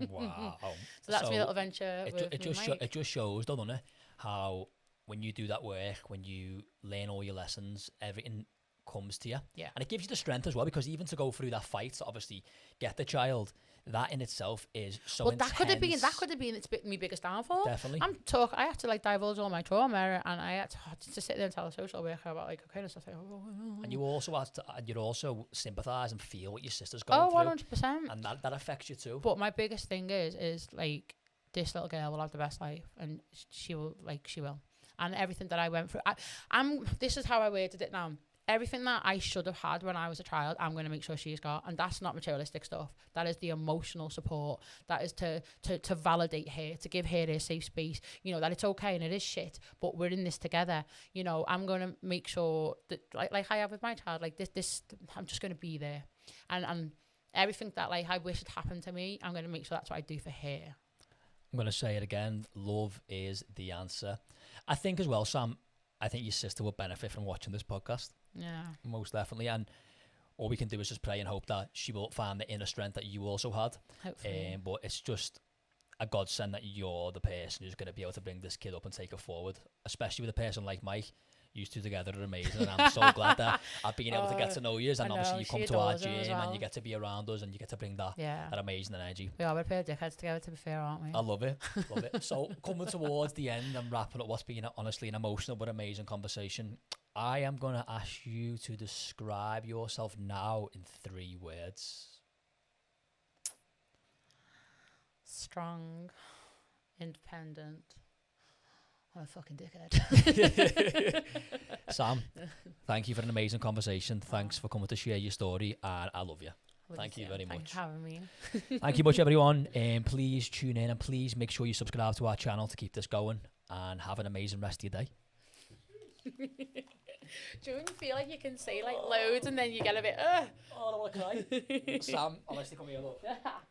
Wow. So that's my little venture. It just shows, doesn't it, how when you do that work, when you learn all your lessons, everything comes to you. Yeah. And it gives you the strength as well, because even to go through that fight to obviously get the child, that in itself is so intense. That could have been my biggest downfall. Definitely. I had to like divulge all my trauma, and I had to sit there and tell a social worker about like kind of stuff. Like, and you also you'd also sympathise and feel what your sister's going through. 100%. And that affects you too. But my biggest thing is like, this little girl will have the best life, and she will. And everything that I went through, this is how I worded it now. Everything that I should have had when I was a child, I'm going to make sure she's got. And that's not materialistic stuff. That is the emotional support. That is to validate her, to give her a safe space. You know, that it's okay and it is shit, but we're in this together. You know, I'm going to make sure that, like I have with my child, like this I'm just going to be there. And everything that like I wish had happened to me, I'm going to make sure that's what I do for her. I'm going to say it again. Love is the answer. I think as well, Sam, I think your sister will benefit from watching this podcast. Yeah. Most definitely. And all we can do is just pray and hope that she will find the inner strength that you also had. Hopefully. But it's just a godsend that you're the person who's going to be able to bring this kid up and take her forward, especially with a person like Mike. You two together are amazing, and I'm so glad that I've been able to get to know you. And obviously you come to our gym and you get to be around us and you get to bring that amazing energy. We are a pair of dickheads together, to be fair, aren't we? I love it. Love it. So coming towards the end and wrapping up what's been honestly an emotional but amazing conversation, I am going to ask you to describe yourself now in 3 words. Strong, independent. I'm a fucking dickhead. Sam, thank you for an amazing conversation. Thanks for coming to share your story, and I love you. Thank you very much. Thanks for having me. Thank you much, everyone. Please tune in and please make sure you subscribe to our channel to keep this going, and have an amazing rest of your day. Do you feel like you can say like loads and then you get a bit Oh, I don't want to cry. Sam, honestly, come here, look.